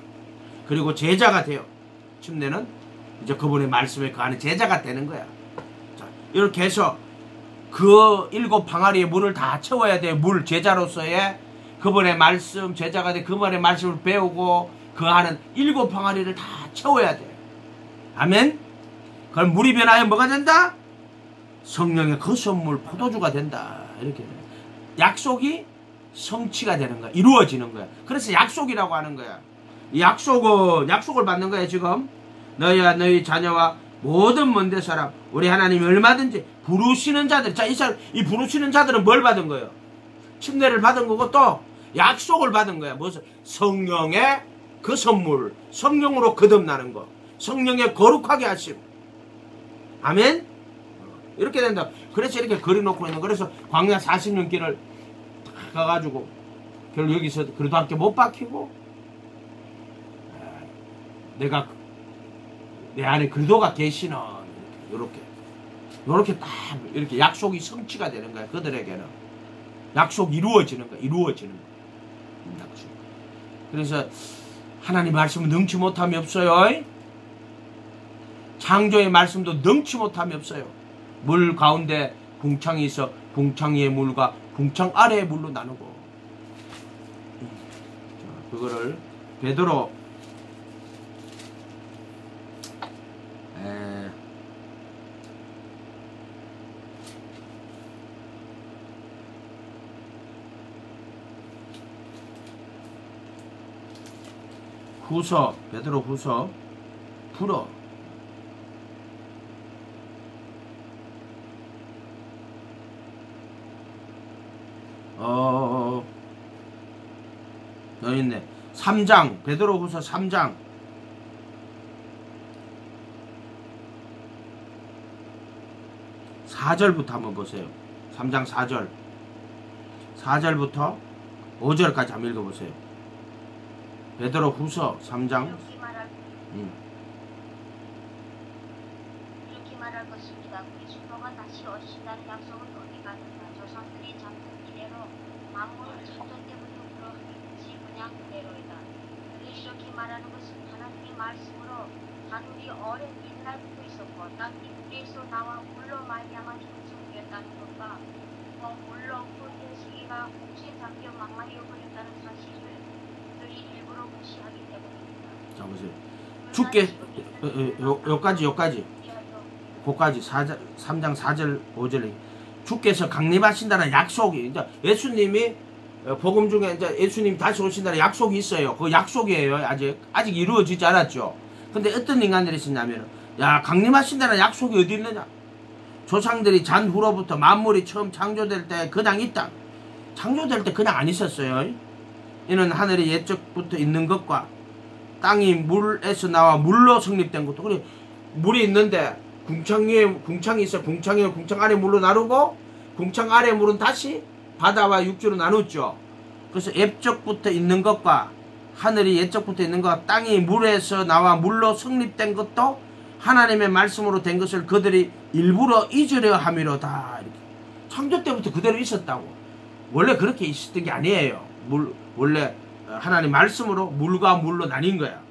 그리고 제자가 돼요. 침례는 이제 그분의 말씀에 거하는 제자가 되는 거야. 자, 이렇게 해서 그 7 항아리의 물을 다 채워야 돼. 물 제자로서의 그분의 말씀, 제자가 돼 그분의 말씀을 배우고 거하는 7 항아리를 다 채워야 돼. 아멘. 그럼 물이 변하여 뭐가 된다? 성령의 그 선물 포도주가 된다. 이렇게 약속이 성취가 되는 거야. 이루어지는 거야. 그래서 약속이라고 하는 거야. 이 약속을 받는 거야. 지금 너희와 너희 자녀와 모든 먼데 사람 우리 하나님이 얼마든지 부르시는 자들. 자, 이 부르시는 자들은 뭘 받은 거예요? 침례를 받은 거고 또 약속을 받은 거야. 무슨? 성령의 그 선물, 성령으로 거듭나는 거, 성령의 거룩하게 하심. 아멘? 이렇게 된다. 그래서 이렇게 그려놓고 있는. 그래서 광야 40년 길을 가가지고 결국 여기서 그래도 함께 못 박히고 내가 내 안에 그리도가 계시는 이렇게 딱 이렇게 약속이 성취가 되는 거야. 그들에게는 약속 이루어지는 거야. 약속. 그래서 하나님 말씀은 능치 못함이 없어요. 창조의 말씀도 능치 못함이 없어요. 물 가운데 궁창이 있어 궁창 위의 물과 궁창 아래의 물로 나누고. 그거를 베드로 후서, 베드로 후서 풀어. 여기 있네. 3장, 베드로 후서 3장. 4절부터 한번 보세요. 3장 4절. 4절부터 5절까지 한번 읽어보세요. 베드로 후서 3장. 이렇게 말할 것입니다. 그리스도가 다시 오신다는 약속은 어디 가는가? 조상들이 잡은 이래로 만물을 창조 때부터 그러하듯이 그냥 그대로이다. 이렇게 말하는 것은 하나님의 말씀으로 하늘이 오랜 옛날부터 있었고 땅이 물에서 나와 물로 말미암아 형성되었다는 것과 또 물로 끓는 시기가 홍수에 잠겨 망망이 버렸다는 사실을 그들이 일부러 무시하기 때문입니다. 자 보세요. 주께 요까지 그까지 3장 4절 5절에 주께서 강림하신다는 약속이 이제 예수님이 복음 중에 이제 예수님 다시 오신다는 약속이 있어요. 그 약속이에요. 아직 이루어지지 않았죠. 근데 어떤 인간들이 있었냐면 야 강림하신다는 약속이 어디 있느냐? 조상들이 잔 후로부터 만물이 처음 창조될 때 그냥 있다. 창조될 때 그냥 안 있었어요. 이는 하늘이 옛적부터 있는 것과 땅이 물에서 나와 물로 성립된 것도. 그래 물이 있는데 궁창이 있어. 궁창 안에 물로 나누고 궁창 아래 물은 다시 바다와 육지로 나눴죠. 그래서 옛적부터 있는 것과 하늘이 옛적부터 있는 것과 땅이 물에서 나와 물로 성립된 것도 하나님의 말씀으로 된 것을 그들이 일부러 잊으려 함이로다. 이렇게. 창조 때부터 그대로 있었다고. 원래 그렇게 있었던 게 아니에요. 원래 하나님 말씀으로 물과 물로 나뉜 거야.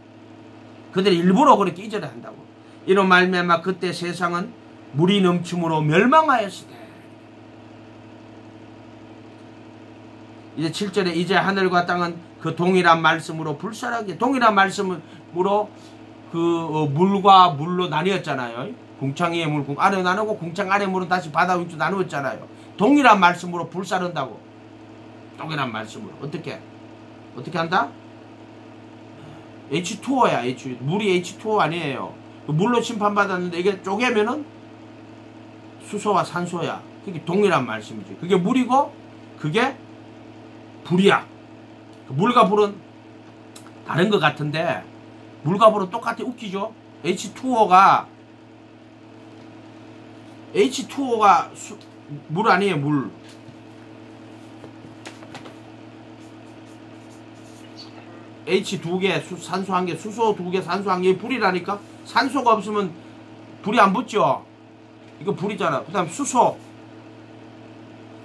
그들이 일부러 그렇게 잊으려 한다고. 이로 말미암아 그때 세상은 물이 넘침으로 멸망하였으되. 이제 7절에 이제 하늘과 땅은 그 동일한 말씀으로 불사르게. 동일한 말씀으로 그 물과 물로 나뉘었잖아요. 궁창 위의 물, 아래 나누고 궁창 아래 물은 다시 바다 위로 나누었잖아요. 동일한 말씀으로 불사른다고. 동일한 말씀으로. 어떻게 한다? H2O야. 물이 H2O 아니에요. 물로 심판받았는데 이게 쪼개면은 수소와 산소야. 그게 동일한 말씀이지. 그게 물이고 그게 불이야. 물과 불은 다른 것 같은데 물과 불은 똑같아. 웃기죠? H2O가 물 아니에요. 물. H 2개, 산소 1개, 수소 2개, 산소 1개, 불이라니까? 산소가 없으면 불이 안 붙죠? 이거 불이잖아. 그 다음 수소.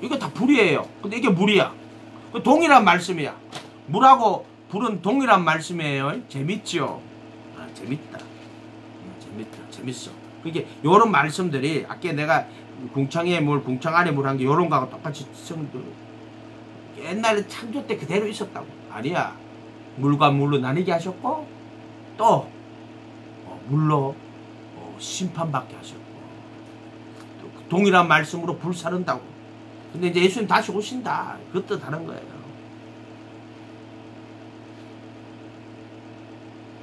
이거 다 불이에요. 근데 이게 물이야. 동일한 말씀이야. 물하고 불은 동일한 말씀이에요. 재밌죠? 재밌다. 재밌어. 그게 요런 말씀들이 아까 내가 궁창에 물, 궁창 안에 물 한 게 요런 거하고 똑같이 옛날에 창조 때 그대로 있었다고. 아니야. 물과 물로 나뉘게 하셨고 또 물로 심판받게 하셨고 또 동일한 말씀으로 불사른다고. 근데 이제 예수님 다시 오신다. 그것도 다른 거예요.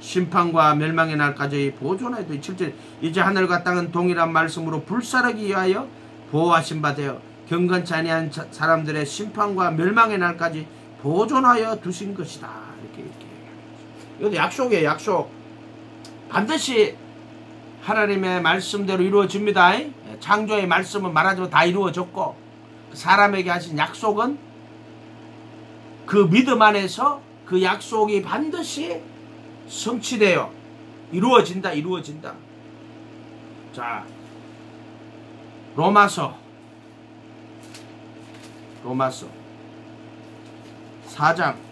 심판과 멸망의 날까지 보존하여도 7절 이제 하늘과 땅은 동일한 말씀으로 불사르기 위하여 보호하신 바 되어 경건치 아니한 사람들의 심판과 멸망의 날까지 보존하여 두신 것이다. 이렇게. 이것도 약속이에요. 약속. 반드시 하나님의 말씀대로 이루어집니다. 창조의 말씀은 말하자면 다 이루어졌고 사람에게 하신 약속은 그 믿음 안에서 그 약속이 반드시 성취되어 이루어진다. 자, 로마서 4장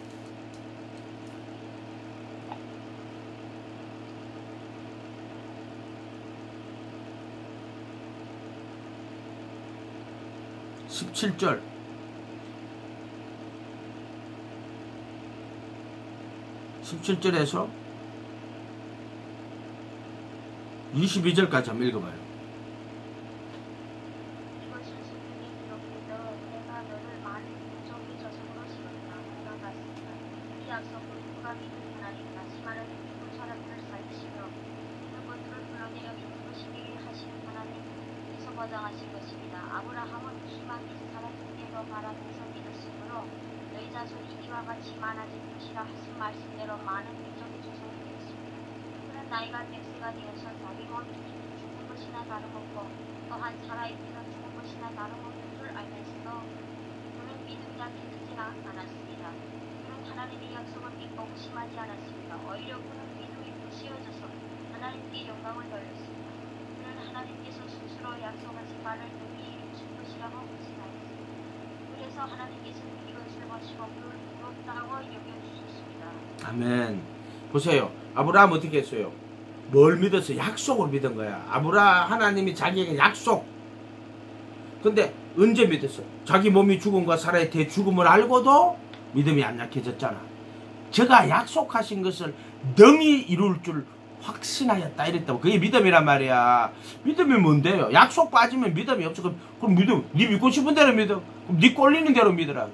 17절 17절에서 22절까지 한번 읽어봐요. 이것이 성경에 기록되어 내가 너를 많은 민족의 저승으로 심었다. 이와 같습니다. 이 약속은 누가 믿는 하나님 다시 말하는 미국 사람들을 살리시며 있는 것들을 불러내어 기쁘시게 하시는 하나님께서 보장하신 것입니다. 아브라함은 희망이 살았음에도 바라면서 믿었으므로 너희 자손이 이와 같이 많아질 것이라 하신 말씀대로 많은 민족의 조상이 되었습니다. 그는 나이가 100세가 되어서 자기 몸이 죽은 것이나 다름없고 또한 살아있기는 죽은 것이나 다름없는 줄 알면서도 그는 믿음이 약해지지 않았습니다. 그는 하나님의 약속을 믿고 의심하지 않았습니다. 오히려 그는 믿음이 부시어져서 하나님께 영광을 돌렸습니다. 그는 하나님께서 스스로 약속하신 바를 능히 이루실 것이라고 확신하였습니다. 그래서 하나님께서는 이것을 보시고 그를 부럽다고 여겨주셨습니다. 아멘. 보세요. 아브라함 어떻게 했어요? 뭘 믿었어요? 약속을 믿은 거야. 하나님이 자기에게 약속. 근데 언제 믿었어? 자기 몸이 죽음과 살아의 대죽음을 알고도 믿음이 안 약해졌잖아. 제가 약속하신 것을 능히 이룰 줄 확신하였다 이랬다고. 그게 믿음이란 말이야. 믿음이 뭔데요? 약속 빠지면 믿음이 없어. 그럼 믿음, 네 믿고 싶은 대로 믿어. 그럼 네 꼴리는 대로 믿으라.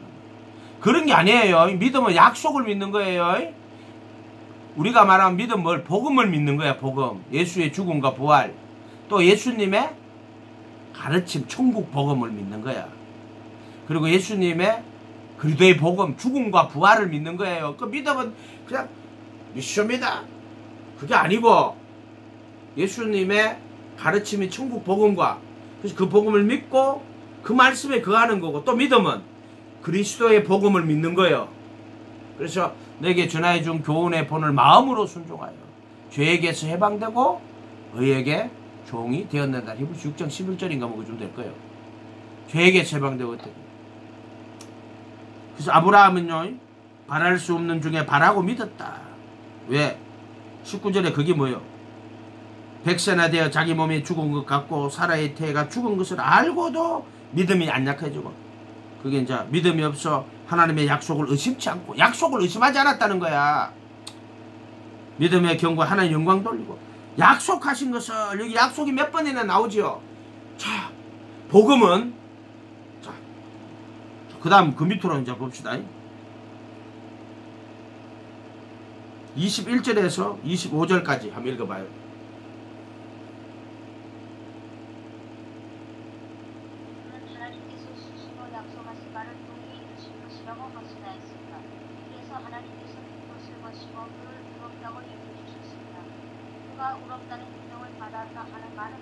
그런 게 아니에요. 믿음은 약속을 믿는 거예요. 우리가 말하는 믿음 뭘? 복음을 믿는 거야. 복음. 예수의 죽음과 부활. 또 예수님의 가르침, 천국 복음을 믿는 거야. 그리고 예수님의 그리스도의 복음, 죽음과 부활을 믿는 거예요. 그 믿음은 그냥 미션이다. 그게 아니고 예수님의 가르침이 천국 복음과 그래서 그 복음을 믿고 그 말씀에 거하는 거고, 또 믿음은 그리스도의 복음을 믿는 거예요. 그래서 내게 전하여 준 교훈의 본을 마음으로 순종하여 죄에게서 해방되고 의에게 종이 되었는다. 히브리서 6장 11절인가 뭐 그쯤 될 거예요. 죄에게서 해방되고 어떻게. 그래서 아브라함은요, 바랄 수 없는 중에 바라고 믿었다. 왜? 19절에 그게 뭐예요? 100세나 되어 자기 몸이 죽은 것 같고 사라의 태가 죽은 것을 알고도 믿음이 안 약해지고, 그게 이제 믿음이 없어 하나님의 약속을 의심치 않고, 약속을 의심하지 않았다는 거야. 믿음의 경고에 하나님 영광 돌리고, 약속하신 것을, 여기 약속이 몇 번이나 나오지요. 자, 복음은, 자, 그 다음 그 밑으로 이제 봅시다. 21절에서 25절까지 한번 읽어봐요. 우럽다는 인정을 받았다 하는 말은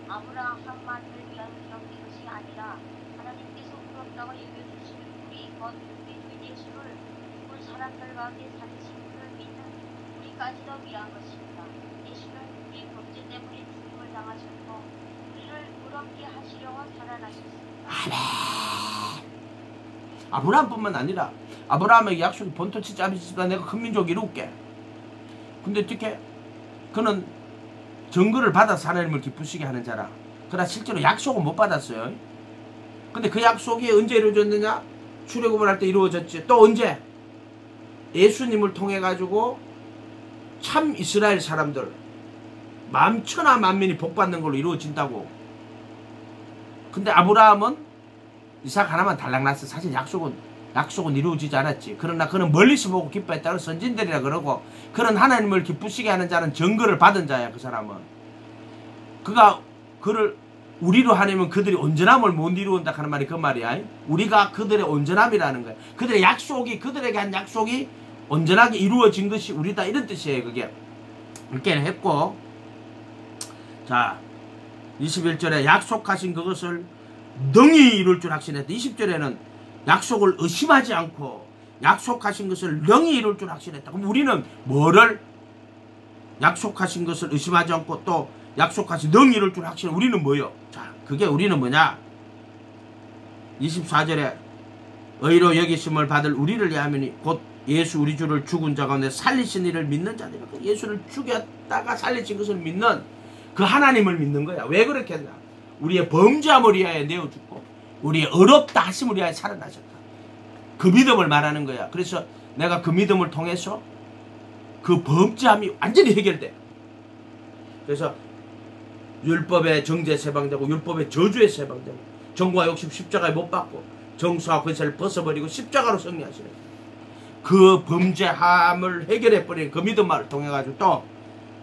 아브라함만을 위한 기록된 것이 아니라 하나님께서 우럽다고 여겨주신 우리 곧 우리 예수를 죽은 사람들 가운데 살리신 그를 믿는 우리까지도 위한 것입니다. 예수는 우리 범죄 때문에 죽음을 당하셨고 우리를 의롭게 하시려고 살아나셨습니다. 아브라함뿐만 아니라 아브라함에게 약속이 본토치 짜비지다 내가 큰 민족 이룰게. 근데 어떻게? 그는 증거를 받아서 하나님을 기쁘시게 하는 자라. 그러나 실제로 약속은 못 받았어요. 근데 그 약속이 언제 이루어졌느냐? 출애굽을 할 때 이루어졌지. 또 언제? 예수님을 통해 가지고 참 이스라엘 사람들 만천하 만민이 복받는 걸로 이루어진다고. 근데 아브라함은 이삭 하나만 달랑났어. 사실 약속은 이루어지지 않았지. 그러나 그는 멀리서 보고 기뻐했다. 선진들이라 그러고, 그는 하나님을 기쁘시게 하는 자는 증거를 받은 자야. 그 사람은 그를 우리로 하려면 그들이 온전함을 못 이루온다 하는 말이 그 말이야. 우리가 그들의 온전함이라는 거야. 그들의 약속이, 그들에게 한 약속이 온전하게 이루어진 것이 우리다, 이런 뜻이에요. 그게 이렇게 했고, 자, 21절에 약속하신 그것을 능히 이룰 줄 확신했다. 20절에는 약속을 의심하지 않고 약속하신 것을 능히 이룰 줄 확신했다. 그럼 우리는 뭐를 약속하신 것을 의심하지 않고 또 약속하신 능히 이룰 줄 확신, 우리는 뭐요? 자, 그게 우리는 뭐냐? 24절에 의로 여기심을 받을 우리를 위하면 곧 예수 우리 주를 죽은 자 가운데 살리신 이를 믿는 자들이라. 예수를 죽였다가 살리신 것을 믿는 그 하나님을 믿는 거야. 왜 그렇게 했나? 우리의 범죄함을 위하여 내어 죽고 우리의 어렵다 하심을 위하여 살아나셨다. 그 믿음을 말하는 거야. 그래서 내가 그 믿음을 통해서 그 범죄함이 완전히 해결돼. 그래서 율법의 정죄에 해방되고 율법의 저주에 해방되고 정과 욕심 십자가에 못 박고 정수와 권세를 벗어버리고 십자가로 승리하시는 거야. 그 범죄함을 해결해버리는 그 믿음만을 통해 가지고 또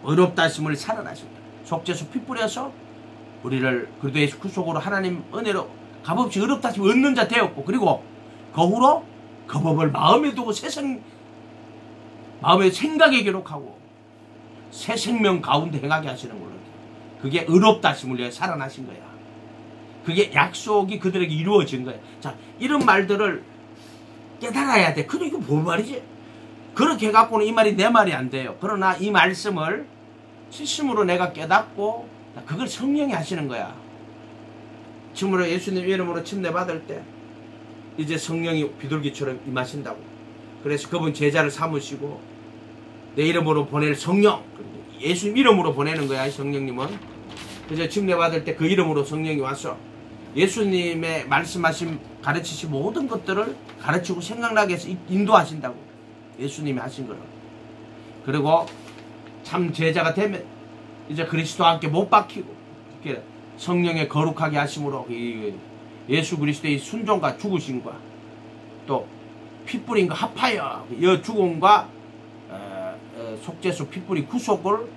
어렵다 하심을 살아나십니다. 속죄수 피 뿌려서 우리를 그리스도 예수 구속으로 하나님 은혜로 값없이 어렵다 하심을 얻는 자 되었고, 그리고 그 후로 그 법을 마음에 두고 마음의 생각에 기록하고 새 생명 가운데 행하게 하시는 걸로. 그게 의롭다 하심을 위해 살아나신 거야. 그게 약속이 그들에게 이루어진 거야. 자, 이런 말들을 깨달아야 돼. 근데 이거 뭔 말이지? 그렇게 해갖고는 이 말이 내 말이 안 돼요. 그러나 이 말씀을 실심으로 내가 깨닫고 그걸 성령이 하시는 거야. 지금으로 예수님 이름으로 침례 받을 때 이제 성령이 비둘기처럼 임하신다고. 그래서 그분 제자를 삼으시고 내 이름으로 보낼 성령, 예수님 이름으로 보내는 거야. 성령님은. 그래서 침례 받을 때 그 이름으로 성령이 와서 예수님의 말씀하신 가르치신 모든 것들을 가르치고 생각나게 해서 인도하신다고. 예수님이 하신 거를. 그리고 참 제자가 되면 이제 그리스도와 함께 못 박히고 이렇게 성령의 거룩하게 하심으로 예수 그리스도의 순종과 죽으심과 또 핏불인과 합하여 여 죽음과 속죄수 핏불이 구속을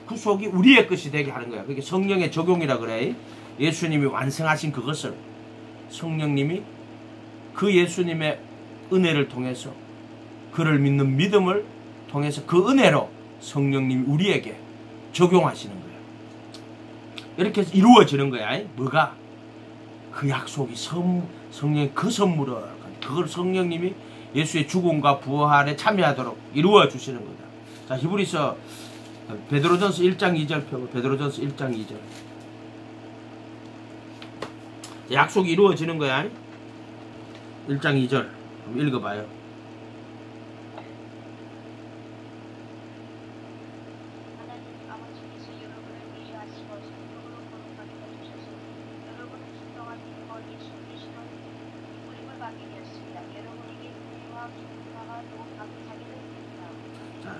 구속이 우리의 것이 되게 하는 거야. 그게 성령의 적용이라 그래. 예수님이 완성하신 그것을 성령님이 그 예수님의 은혜를 통해서 그를 믿는 믿음을 통해서 그 은혜로 성령님이 우리에게 적용하시는 거야. 이렇게 해서 이루어지는 거야. 뭐가? 그 약속이 성령의 그 선물을 그걸 성령님이 예수의 죽음과 부활에 참여하도록 이루어 주시는 거다. 자, 히브리서 베드로전서 1장 2절 펴고 베드로전서 1장 2절. 약속이 이루어지는 거야. 1장 2절 한번 읽어봐요. 하나님 아버지께서 여러분을 위하시고 성령으로 거룩하게 해주셔서 여러분을 순종한 믿음으로 예수 그리스도의 뿌림을 받게 되었습니다. 여러분에게 은혜와 기쁨과 또 감사하게 됩니다. 자,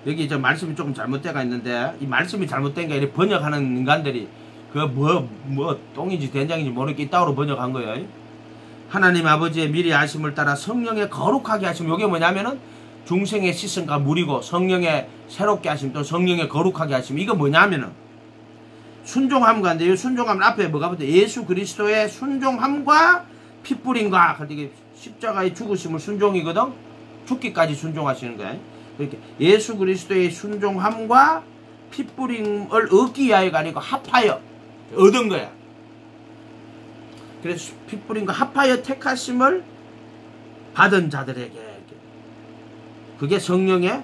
여기 이제 말씀이 조금 잘못되어 있는데 이 말씀이 잘못된 게 아니라 번역하는 인간들이 그 뭐 똥인지 된장인지 모르게 이따구로 번역한 거예요. 하나님 아버지의 미리 아심을 따라 성령의 거룩하게 하심. 이게 뭐냐면은 중생의 씻음과 물이고 성령의 새롭게 하심 또 성령의 거룩하게 하심. 이거 뭐냐면은 순종함과 이 순종함 앞에 뭐가 붙어? 예수 그리스도의 순종함과 핏불임과 이게 십자가의 죽으심을 순종이거든. 죽기까지 순종하시는 거야. 그렇게 예수 그리스도의 순종함과 핏불임을 얻기 위하여가 아니고 합하여 얻은 거야. 그래서 핏불임과 합하여 택하심을 받은 자들에게 그게 성령의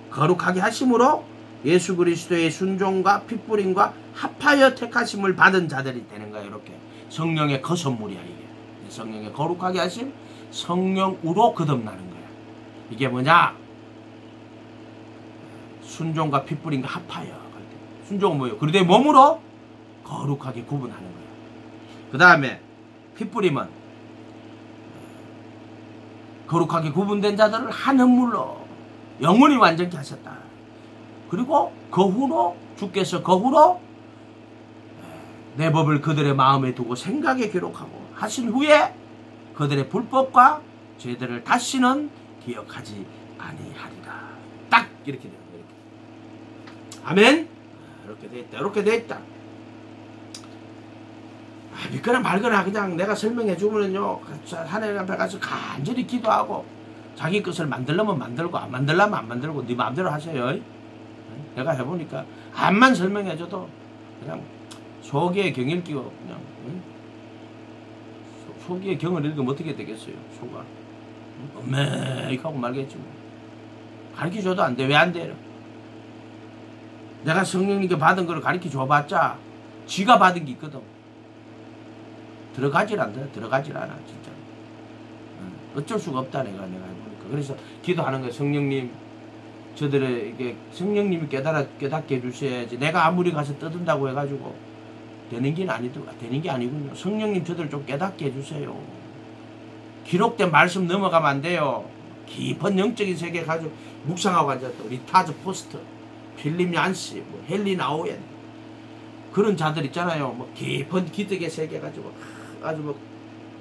거룩하게 하심으로 예수 그리스도의 순종과 핏불임과 합하여 택하심을 받은 자들이 되는 거야. 이렇게 성령의 그 선물이야. 이게 성령의 거룩하게 하심, 성령으로 거듭나는 거야. 이게 뭐냐? 순종과 핏불임과 합하여. 순종은 뭐예요? 그리스도의 몸으로 거룩하게 구분하는 거예요. 그 다음에 핏불임은 거룩하게 구분된 자들을 한 헌물로 영원히 완전케 하셨다. 그리고 그 후로 주께서 그 후로 내 법을 그들의 마음에 두고 생각에 기록하고 하신 후에 그들의 불법과 죄들을 다시는 기억하지 아니하리라. 딱 이렇게 되는 거예요. 아멘. 이렇게 돼 있다. 이렇게 돼 있다. 믿거나 말거나 그냥 내가 설명해 주면은요, 하나님 앞에 가서 간절히 기도하고 자기 것을 만들려면 만들고 안 만들려면 안 만들고 네 마음대로 하세요. 내가 해보니까 암만 설명해줘도 그냥 소기의 경을 끼고 그냥 소기의 경을 읽으면 어떻게 되겠어요? 소가 엄매하고 말겠지 뭐. 가르쳐줘도 안 돼. 왜 안 돼? 내가 성령님께 받은 걸 가르쳐줘봤자 지가 받은 게 있거든. 들어가질 않아. 들어가질 않아 진짜. 어쩔 수가 없다 내가 해보니까. 그래서 기도하는 거야. 성령님 저들에게 성령님이 깨닫게 해주셔야지. 내가 아무리 가서 떠든다고 해가지고 되는 게 아니군요. 성령님 저들 좀 깨닫게 해주세요. 기록된 말씀 넘어가면 안 돼요. 깊은 영적인 세계 가지고 묵상하고 앉았다. 리타즈 포스터, 필립 얀시, 뭐 헨리 나우엔 그런 자들 있잖아요. 뭐 깊은 기득의 세계 가지고 아주 뭐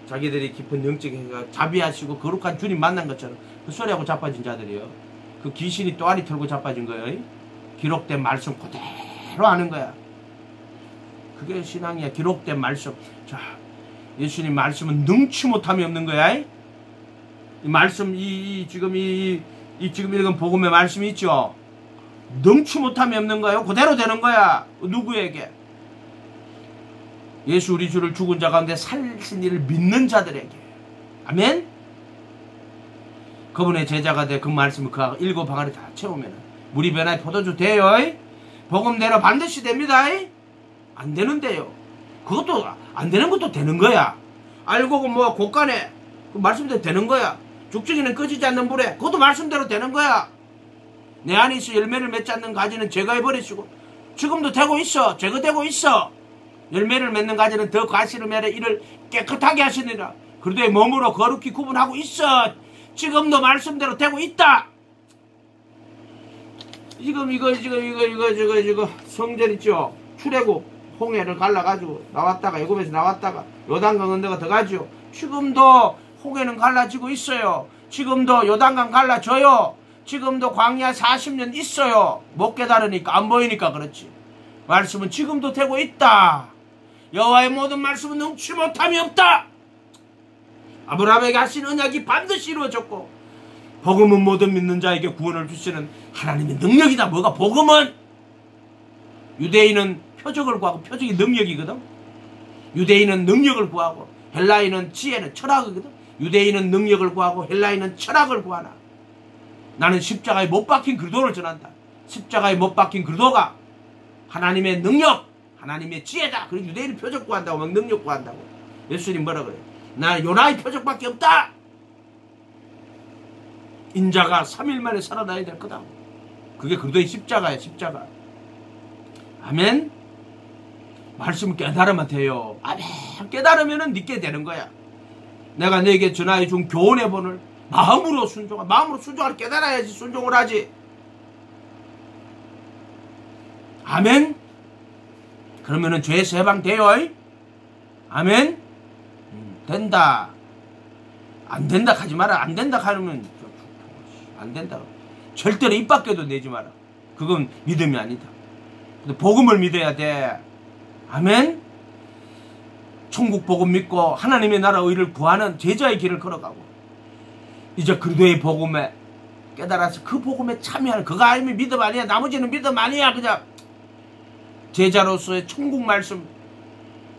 자기들이 깊은 영적인 세계 자비하시고 거룩한 주님 만난 것처럼 그 소리하고 자빠진 자들이요. 그 귀신이 또아리 털고 자빠진 거예요. 기록된 말씀 그대로 하는 거야. 그게 신앙이야. 기록된 말씀. 자, 예수님 말씀은 능치 못함이 없는 거야. 이 말씀 지금 읽은 복음의 말씀이 있죠. 능치 못함이 없는 거예요. 그대로 되는 거야. 누구에게? 예수 우리 주를 죽은 자 가운데 살신 이를 믿는 자들에게. 아멘. 그분의 제자가 돼 그 말씀을 그 일곱 방안에 다 채우면 물이 변화의 포도주 돼요. 복음대로 반드시 됩니다. 안 되는데요. 그것도 안 되는 것도 되는 거야. 알고 뭐 곳간에 그 말씀대로 되는 거야. 죽정이는 꺼지지 않는 불에 그것도 말씀대로 되는 거야. 내 안에 있어 열매를 맺지 않는 가지는 제거해버리시고 지금도 되고 있어. 제거되고 있어. 열매를 맺는 가지는 더 가시를 매래 이를 깨끗하게 하시느라. 그래도 몸으로 거룩히 구분하고 있어. 지금도 말씀대로 되고 있다. 지금 이거 성전 있죠. 출애굽 홍해를 갈라가지고 나왔다가 애굽에서 나왔다가 요단강 언덕가 들어가죠. 지금도 홍해는 갈라지고 있어요. 지금도 요단강 갈라져요. 지금도 광야 40년 있어요. 못 깨달으니까 안 보이니까 그렇지. 말씀은 지금도 되고 있다. 여호와의 모든 말씀은 능치 못함이 없다. 아브라함에게 하신 언약이 반드시 이루어졌고 복음은 모든 믿는 자에게 구원을 주시는 하나님의 능력이다. 뭐가 복음은? 유대인은 표적을 구하고 표적이 능력이거든. 유대인은 능력을 구하고 헬라인은 지혜는 철학이거든. 유대인은 능력을 구하고 헬라인은 철학을 구하나. 나는 십자가에 못 박힌 그리스도를 전한다. 십자가에 못 박힌 그리스도가 하나님의 능력, 하나님의 지혜다. 그리고 유대인은 표적 구한다고 막 능력 구한다고. 예수님 뭐라 그래요? 나 요나의 표적밖에 없다. 인자가 3일 만에 살아나야 될 거다. 그게 그리스도의 십자가야. 십자가. 아멘. 말씀 깨달으면 돼요. 아멘. 깨달으면 믿게 되는 거야. 내가 너에게 전하여 준 교훈의 본을 마음으로 순종을 깨달아야지 순종을 하지. 아멘. 그러면은 죄에서 해방돼요. 아멘. 된다. 안 된다 하지 마라. 안 된다 하면 안 된다. 절대로 입 밖에도 내지 마라. 그건 믿음이 아니다. 근데 복음을 믿어야 돼. 아멘. 천국 복음 믿고 하나님의 나라 의를 구하는 제자의 길을 걸어가고 이제 그리스도의 복음에 깨달아서 그 복음에 참여하는 그거 아니면 믿음 아니야. 나머지는 믿음 아니야. 그냥 제자로서의 천국 말씀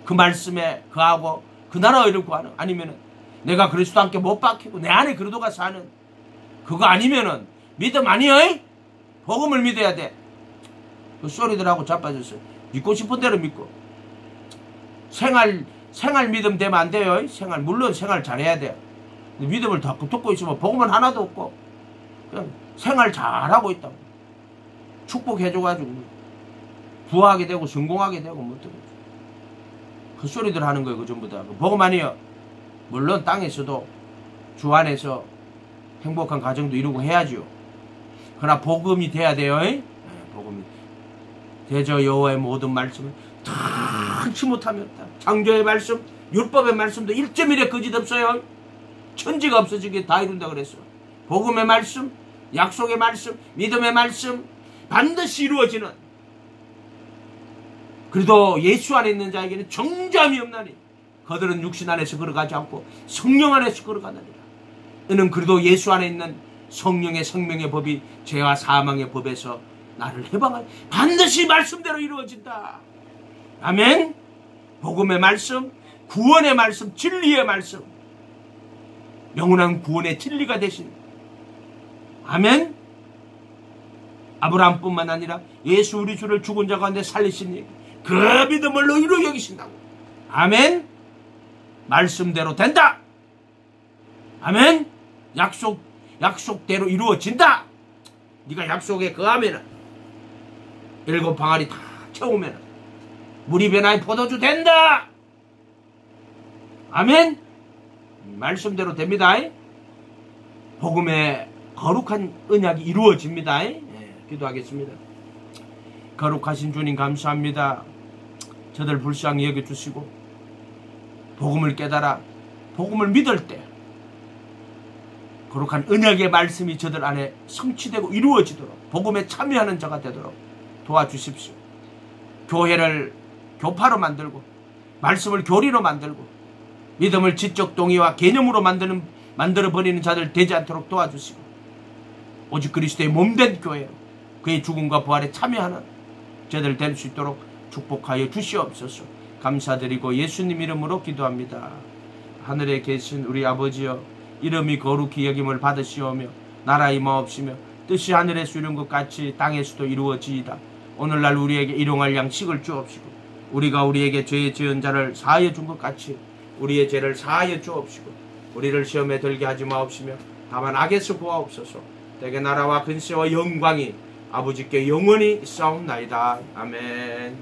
그 말씀에 그하고 그 나라 의를 구하는 아니면은 내가 그리스도 함께 못 박히고 내 안에 그리스도가 사는 그거 아니면은 믿음 아니야. 복음을 믿어야 돼. 그 소리들하고 자빠졌어요. 믿고 싶은 대로 믿고 생활 믿음 되면 안 돼요. 물론 생활 잘해야 돼. 믿음을 다 붙잡고 있으면 복음은 하나도 없고 그냥 생활 잘하고 있다고 축복해줘가지고 부하게 되고 성공하게 되고 뭐 그 소리들 하는 거예요. 그 전부 다 복음 아니에요. 물론 땅에서도 주 안에서 행복한 가정도 이루고 해야죠. 그러나 복음이 돼야 돼요. 복음이 대저 여호와의 모든 말씀은 다 못함이 없다. 창조의 말씀, 율법의 말씀도 1.1의 거짓 없어요. 천지가 없어지게 다 이룬다 그랬어. 복음의 말씀, 약속의 말씀, 믿음의 말씀 반드시 이루어지는. 그래도 예수 안에 있는 자에게는 정잠이 없나니 그들은 육신 안에서 걸어가지 않고 성령 안에서 걸어가느니라. 이는 그래도 예수 안에 있는 성령의 생명의 법이 죄와 사망의 법에서 나를 해방하여 반드시 말씀대로 이루어진다. 아멘. 복음의 말씀, 구원의 말씀, 진리의 말씀, 영원한 구원의 진리가 되신 아멘. 아브라함뿐만 아니라 예수 우리 주를 죽은 자 가운데 살리신 그 믿음을 너희로 여기신다고. 아멘. 말씀대로 된다. 아멘. 약속대로 이루어진다. 네가 약속에 거하면은 7 방아리 다 채우면 물이 변하여 포도주 된다. 아멘. 말씀대로 됩니다. 복음의 거룩한 언약이 이루어집니다. 기도하겠습니다. 거룩하신 주님 감사합니다. 저들 불쌍히 여겨주시고 복음을 깨달아 복음을 믿을 때 거룩한 언약의 말씀이 저들 안에 성취되고 이루어지도록 복음에 참여하는 자가 되도록 도와주십시오. 교회를 교파로 만들고 말씀을 교리로 만들고 믿음을 지적 동의와 개념으로 만들어버리는 자들 되지 않도록 도와주시고 오직 그리스도의 몸된 교회로 그의 죽음과 부활에 참여하는 저들 될 수 있도록 축복하여 주시옵소서. 감사드리고 예수님 이름으로 기도합니다. 하늘에 계신 우리 아버지여, 이름이 거룩히 여김을 받으시오며 나라 임하옵시며 뜻이 하늘에서 이룬 것 같이 땅에서도 이루어지이다. 오늘날 우리에게 일용할 양식을 주옵시고 우리가 우리에게 죄 지은 자를 사하여 준 것 같이 우리의 죄를 사하여 주옵시고 우리를 시험에 들게 하지 마옵시며 다만 악에서 구하옵소서. 대개 나라와 근세와 영광이 아버지께 영원히 있사옵나이다. 아멘.